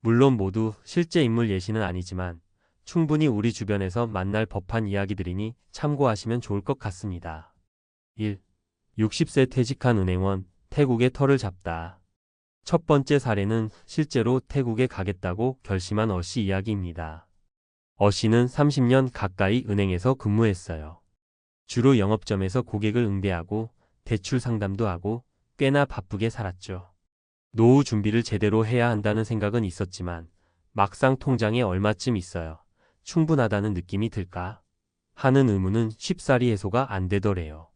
물론 모두 실제 인물 예시는 아니지만 충분히 우리 주변에서 만날 법한 이야기들이니 참고하시면 좋을 것 같습니다. 1. 60세 퇴직한 은행원, 태국에 터를 잡다. 첫 번째 사례는 실제로 태국에 가겠다고 결심한 어씨 이야기입니다. 어씨는 30년 가까이 은행에서 근무했어요. 주로 영업점에서 고객을 응대하고 대출 상담도 하고 꽤나 바쁘게 살았죠. 노후 준비를 제대로 해야 한다는 생각은 있었지만 막상 통장에 얼마쯤 있어요. 충분하다는 느낌이 들까? 하는 의문은 쉽사리 해소가 안 되더래요.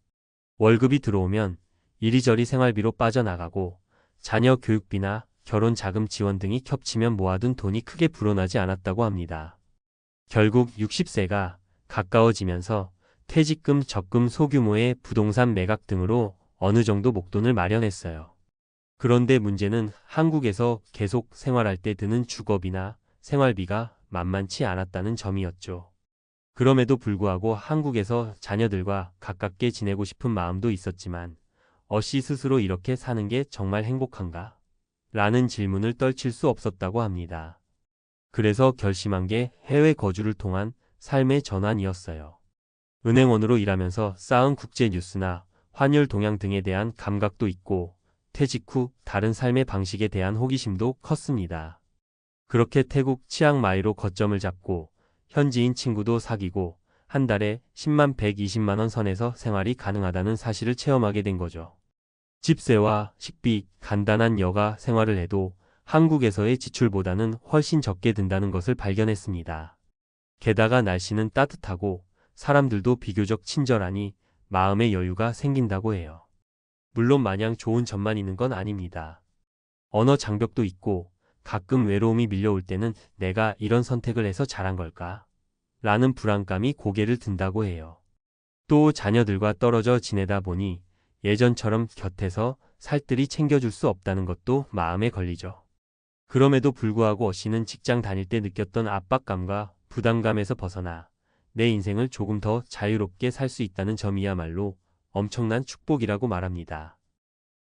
월급이 들어오면 이리저리 생활비로 빠져나가고 자녀 교육비나 결혼 자금 지원 등이 겹치면 모아둔 돈이 크게 불어나지 않았다고 합니다. 결국 60세가 가까워지면서 퇴직금, 적금, 소규모의 부동산 매각 등으로 어느 정도 목돈을 마련했어요. 그런데 문제는 한국에서 계속 생활할 때 드는 주거비나 생활비가 만만치 않았다는 점이었죠. 그럼에도 불구하고 한국에서 자녀들과 가깝게 지내고 싶은 마음도 있었지만 어씨 스스로 이렇게 사는 게 정말 행복한가? 라는 질문을 떨칠 수 없었다고 합니다. 그래서 결심한 게 해외 거주를 통한 삶의 전환이었어요. 은행원으로 일하면서 쌓은 국제 뉴스나 환율 동향 등에 대한 감각도 있고 퇴직 후 다른 삶의 방식에 대한 호기심도 컸습니다. 그렇게 태국 치앙마이로 거점을 잡고 현지인 친구도 사귀고 한 달에 10만 120만 원 선에서 생활이 가능하다는 사실을 체험하게 된 거죠. 집세와 식비, 간단한 여가 생활을 해도 한국에서의 지출보다는 훨씬 적게 든다는 것을 발견했습니다. 게다가 날씨는 따뜻하고 사람들도 비교적 친절하니 마음의 여유가 생긴다고 해요. 물론 마냥 좋은 점만 있는 건 아닙니다. 언어 장벽도 있고 가끔 외로움이 밀려올 때는 내가 이런 선택을 해서 잘한 걸까? 라는 불안감이 고개를 든다고 해요. 또 자녀들과 떨어져 지내다 보니 예전처럼 곁에서 살뜰히 챙겨줄 수 없다는 것도 마음에 걸리죠. 그럼에도 불구하고 어씨는 직장 다닐 때 느꼈던 압박감과 부담감에서 벗어나 내 인생을 조금 더 자유롭게 살 수 있다는 점이야말로 엄청난 축복이라고 말합니다.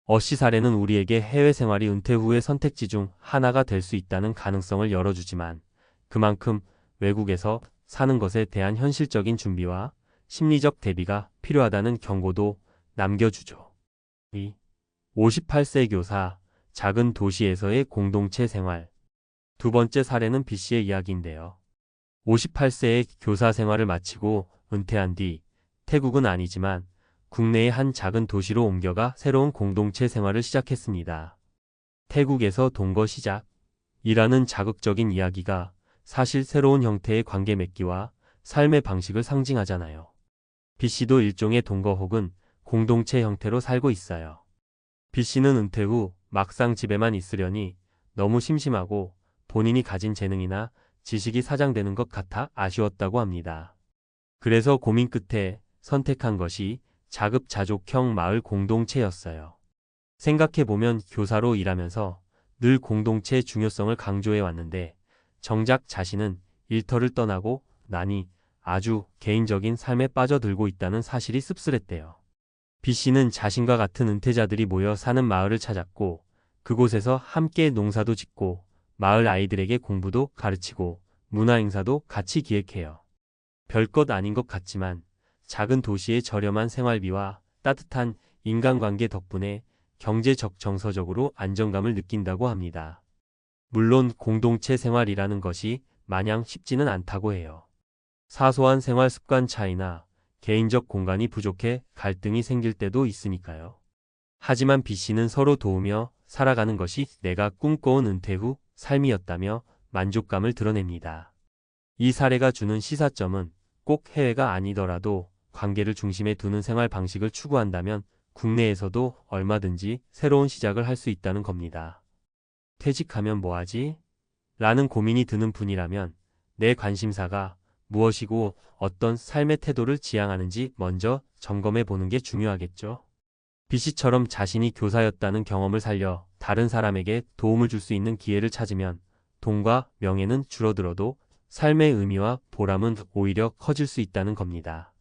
어씨 사례는 우리에게 해외 생활이 은퇴 후의 선택지 중 하나가 될 수 있다는 가능성을 열어주지만 그만큼 외국에서 사는 것에 대한 현실적인 준비와 심리적 대비가 필요하다는 경고도 남겨주죠. 2. 58세 교사, 작은 도시에서의 공동체 생활. 두 번째 사례는 B씨의 이야기인데요. 58세의 교사 생활을 마치고 은퇴한 뒤 태국은 아니지만 국내의 한 작은 도시로 옮겨가 새로운 공동체 생활을 시작했습니다. 태국에서 동거 시작이라는 자극적인 이야기가 사실 새로운 형태의 관계 맺기와 삶의 방식을 상징하잖아요. B씨도 일종의 동거 혹은 공동체 형태로 살고 있어요. B씨는 은퇴 후 막상 집에만 있으려니 너무 심심하고 본인이 가진 재능이나 지식이 사장되는 것 같아 아쉬웠다고 합니다. 그래서 고민 끝에 선택한 것이 자급자족형 마을 공동체였어요. 생각해보면 교사로 일하면서 늘 공동체의 중요성을 강조해 왔는데 정작 자신은 일터를 떠나고 나니 아주 개인적인 삶에 빠져들고 있다는 사실이 씁쓸했대요. B씨는 자신과 같은 은퇴자들이 모여 사는 마을을 찾았고 그곳에서 함께 농사도 짓고 마을 아이들에게 공부도 가르치고 문화 행사도 같이 기획해요. 별것 아닌 것 같지만 작은 도시의 저렴한 생활비와 따뜻한 인간관계 덕분에 경제적 정서적으로 안정감을 느낀다고 합니다. 물론 공동체 생활이라는 것이 마냥 쉽지는 않다고 해요. 사소한 생활 습관 차이나 개인적 공간이 부족해 갈등이 생길 때도 있으니까요. 하지만 B씨는 서로 도우며 살아가는 것이 내가 꿈꿔온 은퇴 후 삶이었다며 만족감을 드러냅니다. 이 사례가 주는 시사점은 꼭 해외가 아니더라도 관계를 중심에 두는 생활 방식을 추구한다면 국내에서도 얼마든지 새로운 시작을 할 수 있다는 겁니다. 퇴직하면 뭐 하지? 라는 고민이 드는 분이라면 내 관심사가 무엇이고 어떤 삶의 태도를 지향하는지 먼저 점검해 보는 게 중요하겠죠. B씨처럼 자신이 교사였다는 경험을 살려 다른 사람에게 도움을 줄 수 있는 기회를 찾으면 돈과 명예는 줄어들어도 삶의 의미와 보람은 오히려 커질 수 있다는 겁니다.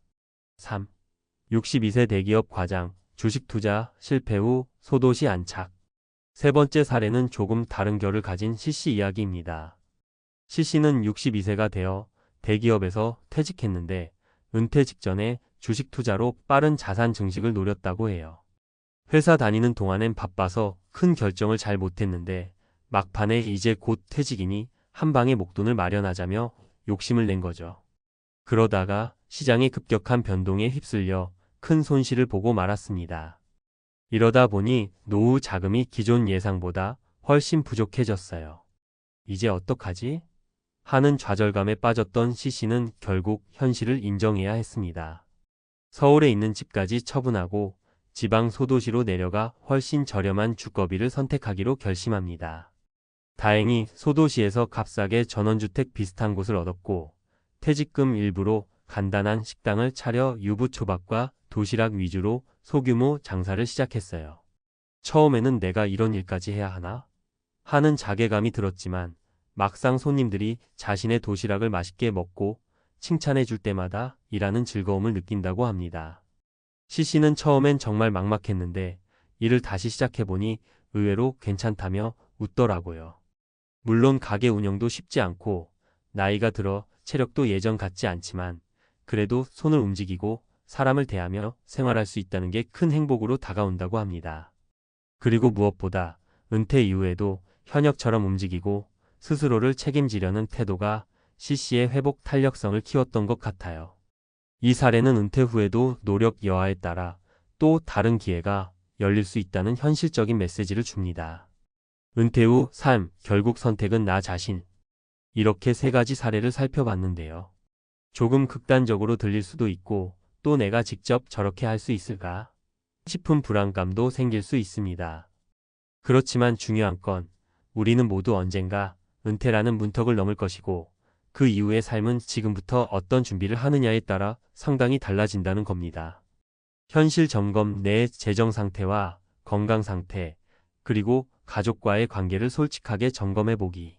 3. 62세 대기업 과장, 주식 투자 실패 후 소도시 안착. 세 번째 사례는 조금 다른 결을 가진 C씨 이야기입니다. C씨는 62세가 되어 대기업에서 퇴직했는데 은퇴 직전에 주식 투자로 빠른 자산 증식을 노렸다고 해요. 회사 다니는 동안엔 바빠서 큰 결정을 잘 못했는데 막판에 이제 곧 퇴직이니 한 방에 목돈을 마련하자며 욕심을 낸 거죠. 그러다가 시장의 급격한 변동에 휩쓸려 큰 손실을 보고 말았습니다. 이러다 보니 노후 자금이 기존 예상보다 훨씬 부족해졌어요. 이제 어떡하지? 하는 좌절감에 빠졌던 C씨는 결국 현실을 인정해야 했습니다. 서울에 있는 집까지 처분하고 지방 소도시로 내려가 훨씬 저렴한 주거비를 선택하기로 결심합니다. 다행히 소도시에서 값싸게 전원주택 비슷한 곳을 얻었고 퇴직금 일부로 간단한 식당을 차려 유부초밥과 도시락 위주로 소규모 장사를 시작했어요. 처음에는 내가 이런 일까지 해야 하나? 하는 자괴감이 들었지만 막상 손님들이 자신의 도시락을 맛있게 먹고 칭찬해 줄 때마다 일하는 즐거움을 느낀다고 합니다. C씨는 처음엔 정말 막막했는데 일을 다시 시작해보니 의외로 괜찮다며 웃더라고요. 물론 가게 운영도 쉽지 않고 나이가 들어 체력도 예전 같지 않지만 그래도 손을 움직이고 사람을 대하며 생활할 수 있다는 게 큰 행복으로 다가온다고 합니다. 그리고 무엇보다 은퇴 이후에도 현역처럼 움직이고 스스로를 책임지려는 태도가 C씨의 회복 탄력성을 키웠던 것 같아요. 이 사례는 은퇴 후에도 노력 여하에 따라 또 다른 기회가 열릴 수 있다는 현실적인 메시지를 줍니다. 은퇴 후 삶, 결국 선택은 나 자신. 이렇게 세 가지 사례를 살펴봤는데요. 조금 극단적으로 들릴 수도 있고 또 내가 직접 저렇게 할 수 있을까 싶은 불안감도 생길 수 있습니다. 그렇지만 중요한 건 우리는 모두 언젠가 은퇴라는 문턱을 넘을 것이고 그 이후의 삶은 지금부터 어떤 준비를 하느냐에 따라 상당히 달라진다는 겁니다. 현실 점검, 내 재정 상태와 건강 상태, 그리고 가족과의 관계를 솔직하게 점검해 보기.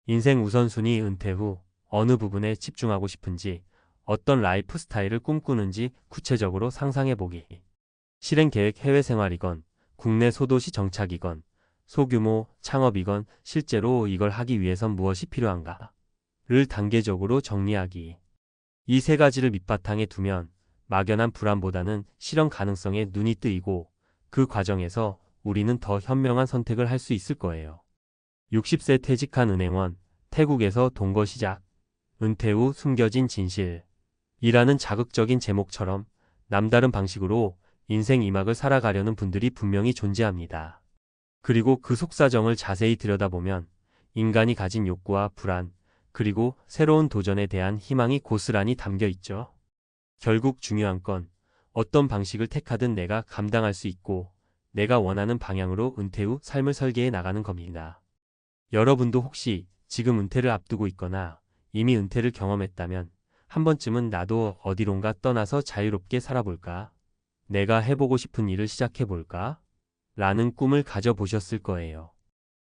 인생 우선순위 은퇴 후 어느 부분에 집중하고 싶은지, 어떤 라이프 스타일을 꿈꾸는지 구체적으로 상상해 보기. 실행 계획 해외 생활이건, 국내 소도시 정착이건, 소규모 창업이건 실제로 이걸 하기 위해선 무엇이 필요한가를 단계적으로 정리하기. 이 세 가지를 밑바탕에 두면 막연한 불안보다는 실현 가능성에 눈이 뜨이고 그 과정에서 우리는 더 현명한 선택을 할 수 있을 거예요. 60세 퇴직한 은행원, 태국에서 동거 시작, 은퇴 후 숨겨진 진실. 이라는 자극적인 제목처럼 남다른 방식으로 인생 이막을 살아가려는 분들이 분명히 존재합니다. 그리고 그 속사정을 자세히 들여다보면 인간이 가진 욕구와 불안, 그리고 새로운 도전에 대한 희망이 고스란히 담겨 있죠. 결국 중요한 건 어떤 방식을 택하든 내가 감당할 수 있고 내가 원하는 방향으로 은퇴 후 삶을 설계해 나가는 겁니다. 여러분도 혹시 지금 은퇴를 앞두고 있거나 이미 은퇴를 경험했다면 한 번쯤은 나도 어디론가 떠나서 자유롭게 살아볼까? 내가 해보고 싶은 일을 시작해볼까? 라는 꿈을 가져보셨을 거예요.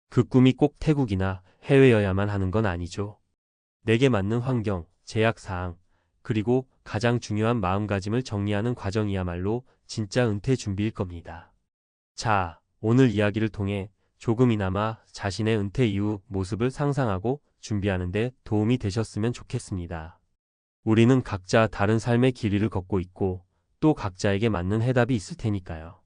그 꿈이 꼭 태국이나 해외여야만 하는 건 아니죠. 내게 맞는 환경, 제약사항, 그리고 가장 중요한 마음가짐을 정리하는 과정이야말로 진짜 은퇴 준비일 겁니다. 자, 오늘 이야기를 통해 조금이나마 자신의 은퇴 이후 모습을 상상하고 준비하는 데 도움이 되셨으면 좋겠습니다. 우리는 각자 다른 삶의 길이를 걷고 있고 또 각자에게 맞는 해답이 있을 테니까요.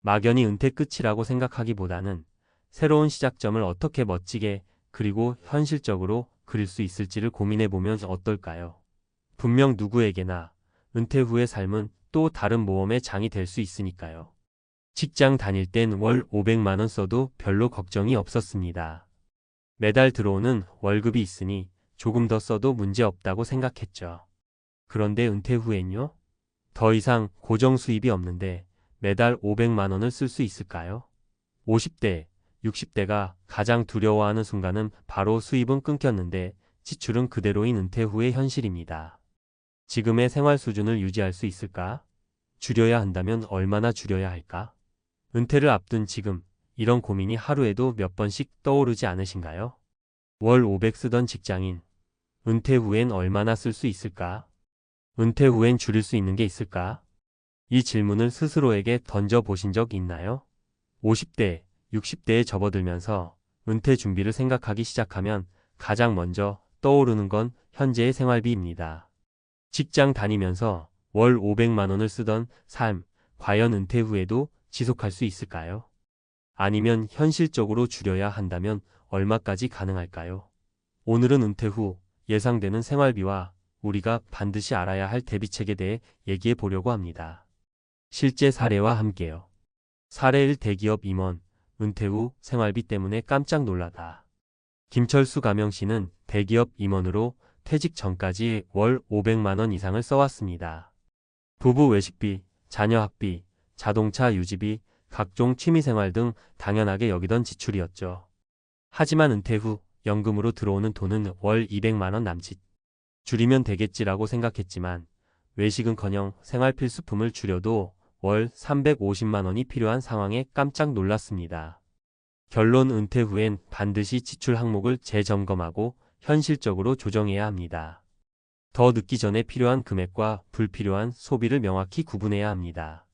막연히 은퇴 끝이라고 생각하기보다는 새로운 시작점을 어떻게 멋지게 그리고 현실적으로 그릴 수 있을지를 고민해보면 어떨까요? 분명 누구에게나 은퇴 후의 삶은 또 다른 모험의 장이 될 수 있으니까요. 직장 다닐 땐 월 500만 원 써도 별로 걱정이 없었습니다. 매달 들어오는 월급이 있으니 조금 더 써도 문제 없다고 생각했죠. 그런데 은퇴 후엔요? 더 이상 고정 수입이 없는데 매달 500만 원을 쓸 수 있을까요? 50대, 60대가 가장 두려워하는 순간은 바로 수입은 끊겼는데 지출은 그대로인 은퇴 후의 현실입니다. 지금의 생활 수준을 유지할 수 있을까? 줄여야 한다면 얼마나 줄여야 할까? 은퇴를 앞둔 지금, 이런 고민이 하루에도 몇 번씩 떠오르지 않으신가요? 월 500 쓰던 직장인, 은퇴 후엔 얼마나 쓸 수 있을까? 은퇴 후엔 줄일 수 있는 게 있을까? 이 질문을 스스로에게 던져보신 적 있나요? 50대, 60대에 접어들면서 은퇴 준비를 생각하기 시작하면 가장 먼저 떠오르는 건 현재의 생활비입니다. 직장 다니면서 월 500만 원을 쓰던 삶, 과연 은퇴 후에도 지속할 수 있을까요? 아니면 현실적으로 줄여야 한다면 얼마까지 가능할까요? 오늘은 은퇴 후 예상되는 생활비와 우리가 반드시 알아야 할 대비책에 대해 얘기해 보려고 합니다. 실제 사례와 함께요. 사례 1 대기업 임원, 은퇴 후 생활비 때문에 깜짝 놀라다. 김철수 가명씨는 대기업 임원으로 퇴직 전까지 월 500만 원 이상을 써왔습니다. 부부 외식비, 자녀 학비, 자동차 유지비, 각종 취미생활 등 당연하게 여기던 지출이었죠. 하지만 은퇴 후 연금으로 들어오는 돈은 월 200만 원 남짓. 줄이면 되겠지라고 생각했지만 외식은커녕 생활 필수품을 줄여도 월 350만 원이 필요한 상황에 깜짝 놀랐습니다. 결론 은퇴 후엔 반드시 지출 항목을 재점검하고 현실적으로 조정해야 합니다. 더 늦기 전에 필요한 금액과 불필요한 소비를 명확히 구분해야 합니다.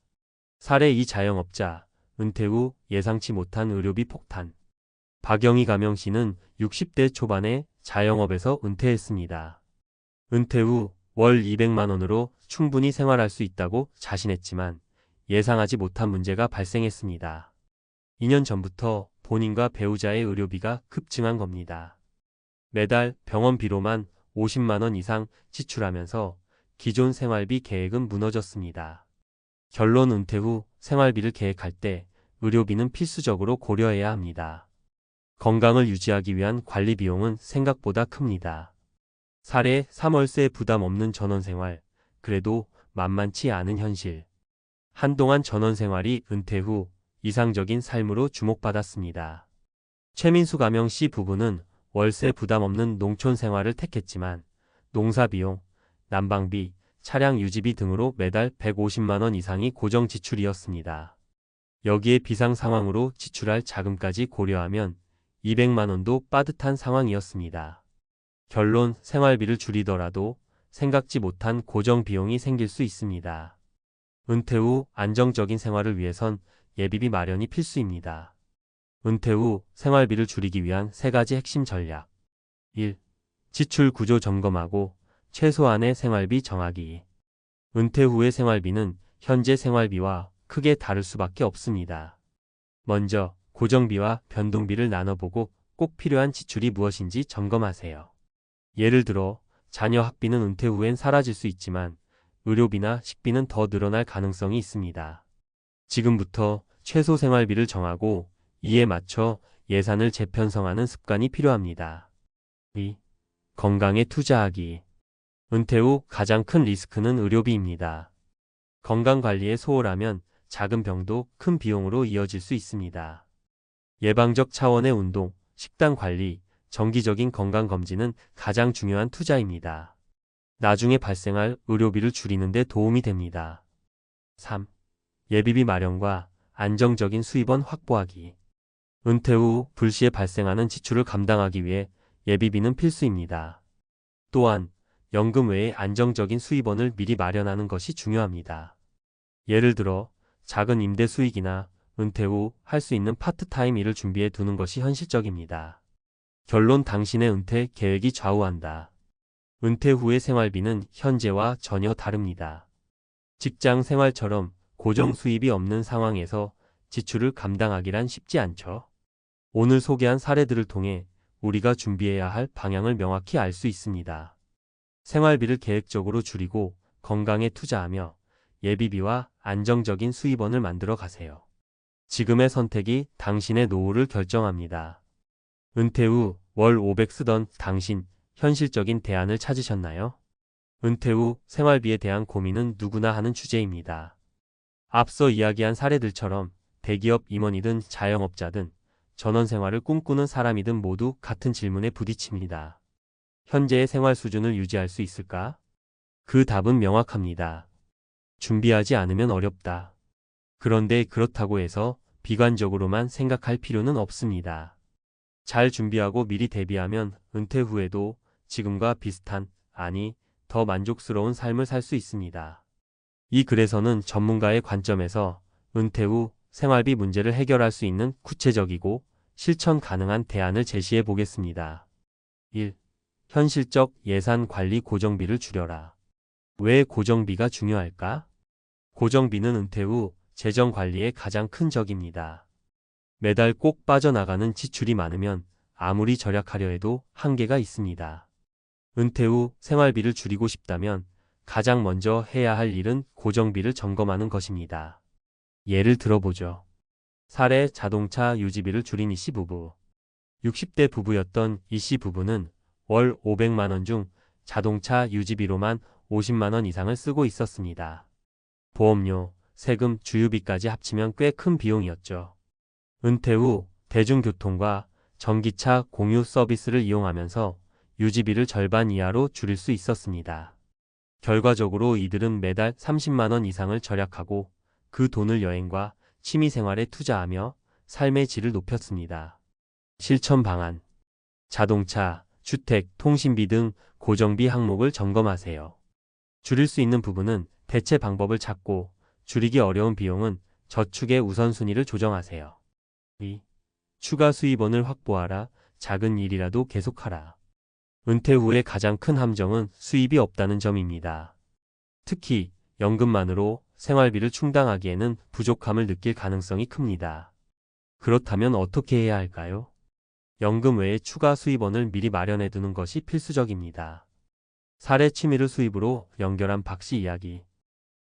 사례 2 자영업자, 은퇴 후 예상치 못한 의료비 폭탄. 박영희 가명씨는 60대 초반에 자영업에서 은퇴했습니다. 은퇴 후 월 200만 원으로 충분히 생활할 수 있다고 자신했지만 예상하지 못한 문제가 발생했습니다. 2년 전부터 본인과 배우자의 의료비가 급증한 겁니다. 매달 병원비로만 50만 원 이상 지출하면서 기존 생활비 계획은 무너졌습니다. 결론 은퇴 후 생활비를 계획할 때 의료비는 필수적으로 고려해야 합니다. 건강을 유지하기 위한 관리 비용은 생각보다 큽니다. 사례 3월세 부담 없는 전원생활, 그래도 만만치 않은 현실. 한동안 전원생활이 은퇴 후 이상적인 삶으로 주목받았습니다. 최민수 가명씨 부부는 월세 부담 없는 농촌 생활을 택했지만 농사비용, 난방비, 차량 유지비 등으로 매달 150만 원 이상이 고정 지출이었습니다. 여기에 비상 상황으로 지출할 자금까지 고려하면 200만 원도 빠듯한 상황이었습니다. 결론 생활비를 줄이더라도 생각지 못한 고정 비용이 생길 수 있습니다. 은퇴 후 안정적인 생활을 위해선 예비비 마련이 필수입니다. 은퇴 후 생활비를 줄이기 위한 3가지 핵심 전략. 1. 지출 구조 점검하고 최소한의 생활비 정하기. 은퇴 후의 생활비는 현재 생활비와 크게 다를 수밖에 없습니다. 먼저 고정비와 변동비를 나눠보고 꼭 필요한 지출이 무엇인지 점검하세요. 예를 들어 자녀 학비는 은퇴 후엔 사라질 수 있지만 의료비나 식비는 더 늘어날 가능성이 있습니다. 지금부터 최소 생활비를 정하고 이에 맞춰 예산을 재편성하는 습관이 필요합니다. 2. 건강에 투자하기. 은퇴 후 가장 큰 리스크는 의료비입니다. 건강관리에 소홀하면 작은 병도 큰 비용으로 이어질 수 있습니다. 예방적 차원의 운동, 식단 관리, 정기적인 건강검진은 가장 중요한 투자입니다. 나중에 발생할 의료비를 줄이는 데 도움이 됩니다. 3. 예비비 마련과 안정적인 수입원 확보하기. 은퇴 후 불시에 발생하는 지출을 감당하기 위해 예비비는 필수입니다. 또한 연금 외에 안정적인 수입원을 미리 마련하는 것이 중요합니다. 예를 들어 작은 임대 수익이나 은퇴 후 할 수 있는 파트타임 일을 준비해 두는 것이 현실적입니다. 결론 당신의 은퇴 계획이 좌우한다. 은퇴 후의 생활비는 현재와 전혀 다릅니다. 직장 생활처럼 고정 수입이 없는 상황에서 지출을 감당하기란 쉽지 않죠. 오늘 소개한 사례들을 통해 우리가 준비해야 할 방향을 명확히 알 수 있습니다. 생활비를 계획적으로 줄이고 건강에 투자하며 예비비와 안정적인 수입원을 만들어 가세요. 지금의 선택이 당신의 노후를 결정합니다. 은퇴 후 월 500 쓰던 당신, 현실적인 대안을 찾으셨나요? 은퇴 후 생활비에 대한 고민은 누구나 하는 주제입니다. 앞서 이야기한 사례들처럼 대기업 임원이든 자영업자든 전원 생활을 꿈꾸는 사람이든 모두 같은 질문에 부딪힙니다. 현재의 생활 수준을 유지할 수 있을까? 그 답은 명확합니다. 준비하지 않으면 어렵다. 그런데 그렇다고 해서 비관적으로만 생각할 필요는 없습니다. 잘 준비하고 미리 대비하면 은퇴 후에도 지금과 비슷한, 아니, 더 만족스러운 삶을 살 수 있습니다. 이 글에서는 전문가의 관점에서 은퇴 후 생활비 문제를 해결할 수 있는 구체적이고 실천 가능한 대안을 제시해 보겠습니다. 1. 현실적 예산 관리 고정비를 줄여라. 왜 고정비가 중요할까? 고정비는 은퇴 후 재정 관리의 가장 큰 적입니다. 매달 꼭 빠져나가는 지출이 많으면 아무리 절약하려 해도 한계가 있습니다. 은퇴 후 생활비를 줄이고 싶다면 가장 먼저 해야 할 일은 고정비를 점검하는 것입니다. 예를 들어보죠. 사례 자동차 유지비를 줄인 이씨 부부. 60대 부부였던 이씨 부부는 월 500만 원 중 자동차 유지비로만 50만 원 이상을 쓰고 있었습니다. 보험료, 세금, 주유비까지 합치면 꽤 큰 비용이었죠. 은퇴 후 대중교통과 전기차 공유 서비스를 이용하면서 유지비를 절반 이하로 줄일 수 있었습니다. 결과적으로 이들은 매달 30만 원 이상을 절약하고 그 돈을 여행과 취미생활에 투자하며 삶의 질을 높였습니다. 실천 방안. 자동차, 주택, 통신비 등 고정비 항목을 점검하세요. 줄일 수 있는 부분은 대체 방법을 찾고 줄이기 어려운 비용은 저축의 우선순위를 조정하세요. 2. 추가 수입원을 확보하라. 작은 일이라도 계속하라. 은퇴 후의 가장 큰 함정은 수입이 없다는 점입니다. 특히 연금만으로 생활비를 충당하기에는 부족함을 느낄 가능성이 큽니다. 그렇다면 어떻게 해야 할까요? 연금 외에 추가 수입원을 미리 마련해 두는 것이 필수적입니다. 사례 취미를 수입으로 연결한 박 씨 이야기.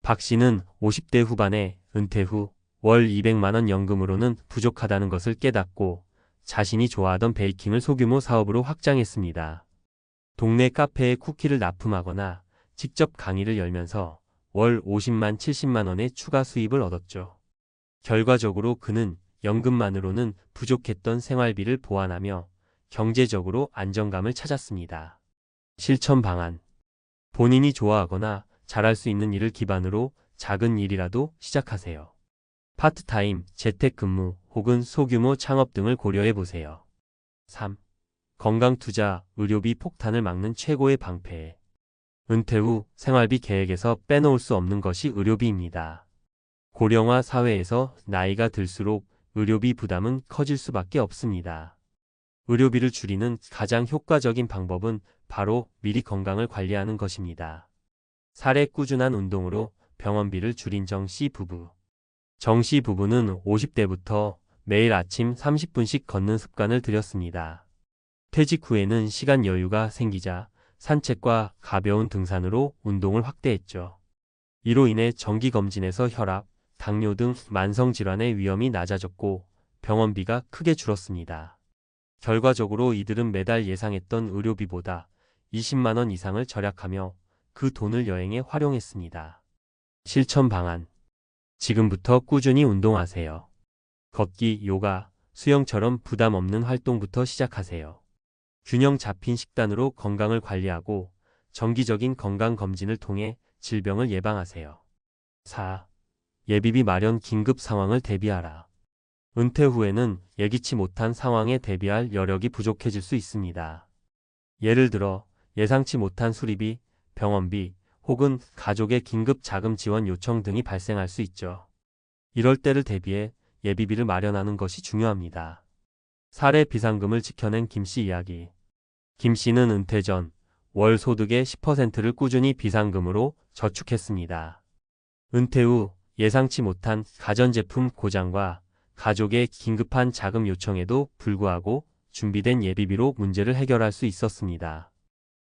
박 씨는 50대 후반에 은퇴 후 월 200만 원 연금으로는 부족하다는 것을 깨닫고 자신이 좋아하던 베이킹을 소규모 사업으로 확장했습니다. 동네 카페에 쿠키를 납품하거나 직접 강의를 열면서 월 50만 70만 원의 추가 수입을 얻었죠. 결과적으로 그는 연금만으로는 부족했던 생활비를 보완하며 경제적으로 안정감을 찾았습니다. 실천 방안. 본인이 좋아하거나 잘할 수 있는 일을 기반으로 작은 일이라도 시작하세요. 파트타임, 재택근무 혹은 소규모 창업 등을 고려해 보세요. 3. 건강투자, 의료비 폭탄을 막는 최고의 방패. 은퇴 후 생활비 계획에서 빼놓을 수 없는 것이 의료비입니다. 고령화 사회에서 나이가 들수록 의료비 부담은 커질 수밖에 없습니다. 의료비를 줄이는 가장 효과적인 방법은 바로 미리 건강을 관리하는 것입니다. 사례 꾸준한 운동으로 병원비를 줄인 정 씨 부부. 정 씨 부부는 50대부터 매일 아침 30분씩 걷는 습관을 들였습니다. 퇴직 후에는 시간 여유가 생기자 산책과 가벼운 등산으로 운동을 확대했죠. 이로 인해 정기검진에서 혈압, 당뇨 등 만성질환의 위험이 낮아졌고 병원비가 크게 줄었습니다. 결과적으로 이들은 매달 예상했던 의료비보다 20만 원 이상을 절약하며 그 돈을 여행에 활용했습니다. 실천 방안. 지금부터 꾸준히 운동하세요. 걷기, 요가, 수영처럼 부담 없는 활동부터 시작하세요. 균형 잡힌 식단으로 건강을 관리하고 정기적인 건강검진을 통해 질병을 예방하세요. 4. 예비비 마련. 긴급 상황을 대비하라. 은퇴 후에는 예기치 못한 상황에 대비할 여력이 부족해질 수 있습니다. 예를 들어 예상치 못한 수리비, 병원비, 혹은 가족의 긴급 자금 지원 요청 등이 발생할 수 있죠. 이럴 때를 대비해 예비비를 마련하는 것이 중요합니다. 사례 비상금을 지켜낸 김 씨 이야기. 김 씨는 은퇴 전 월 소득의 10%를 꾸준히 비상금으로 저축했습니다. 은퇴 후 예상치 못한 가전제품 고장과 가족의 긴급한 자금 요청에도 불구하고 준비된 예비비로 문제를 해결할 수 있었습니다.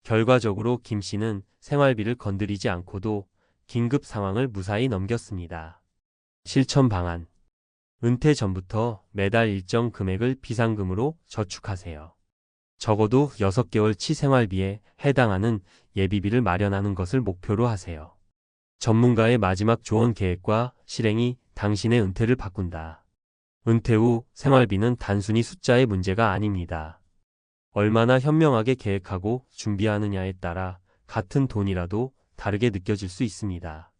결과적으로 김 씨는 생활비를 건드리지 않고도 긴급 상황을 무사히 넘겼습니다. 실천 방안. 은퇴 전부터 매달 일정 금액을 비상금으로 저축하세요. 적어도 6개월치 생활비에 해당하는 예비비를 마련하는 것을 목표로 하세요. 전문가의 마지막 조언: 계획과 실행이 당신의 은퇴를 바꾼다. 은퇴 후 생활비는 단순히 숫자의 문제가 아닙니다. 얼마나 현명하게 계획하고 준비하느냐에 따라 같은 돈이라도 다르게 느껴질 수 있습니다.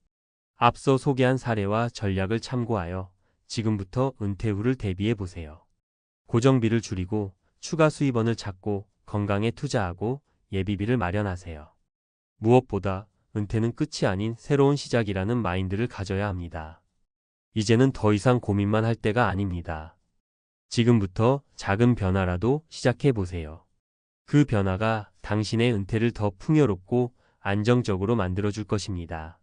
앞서 소개한 사례와 전략을 참고하여 지금부터 은퇴 후를 대비해 보세요. 고정비를 줄이고 추가 수입원을 찾고 건강에 투자하고 예비비를 마련하세요. 무엇보다 은퇴는 끝이 아닌 새로운 시작이라는 마인드를 가져야 합니다. 이제는 더 이상 고민만 할 때가 아닙니다. 지금부터 작은 변화라도 시작해 보세요. 그 변화가 당신의 은퇴를 더 풍요롭고 안정적으로 만들어줄 것입니다.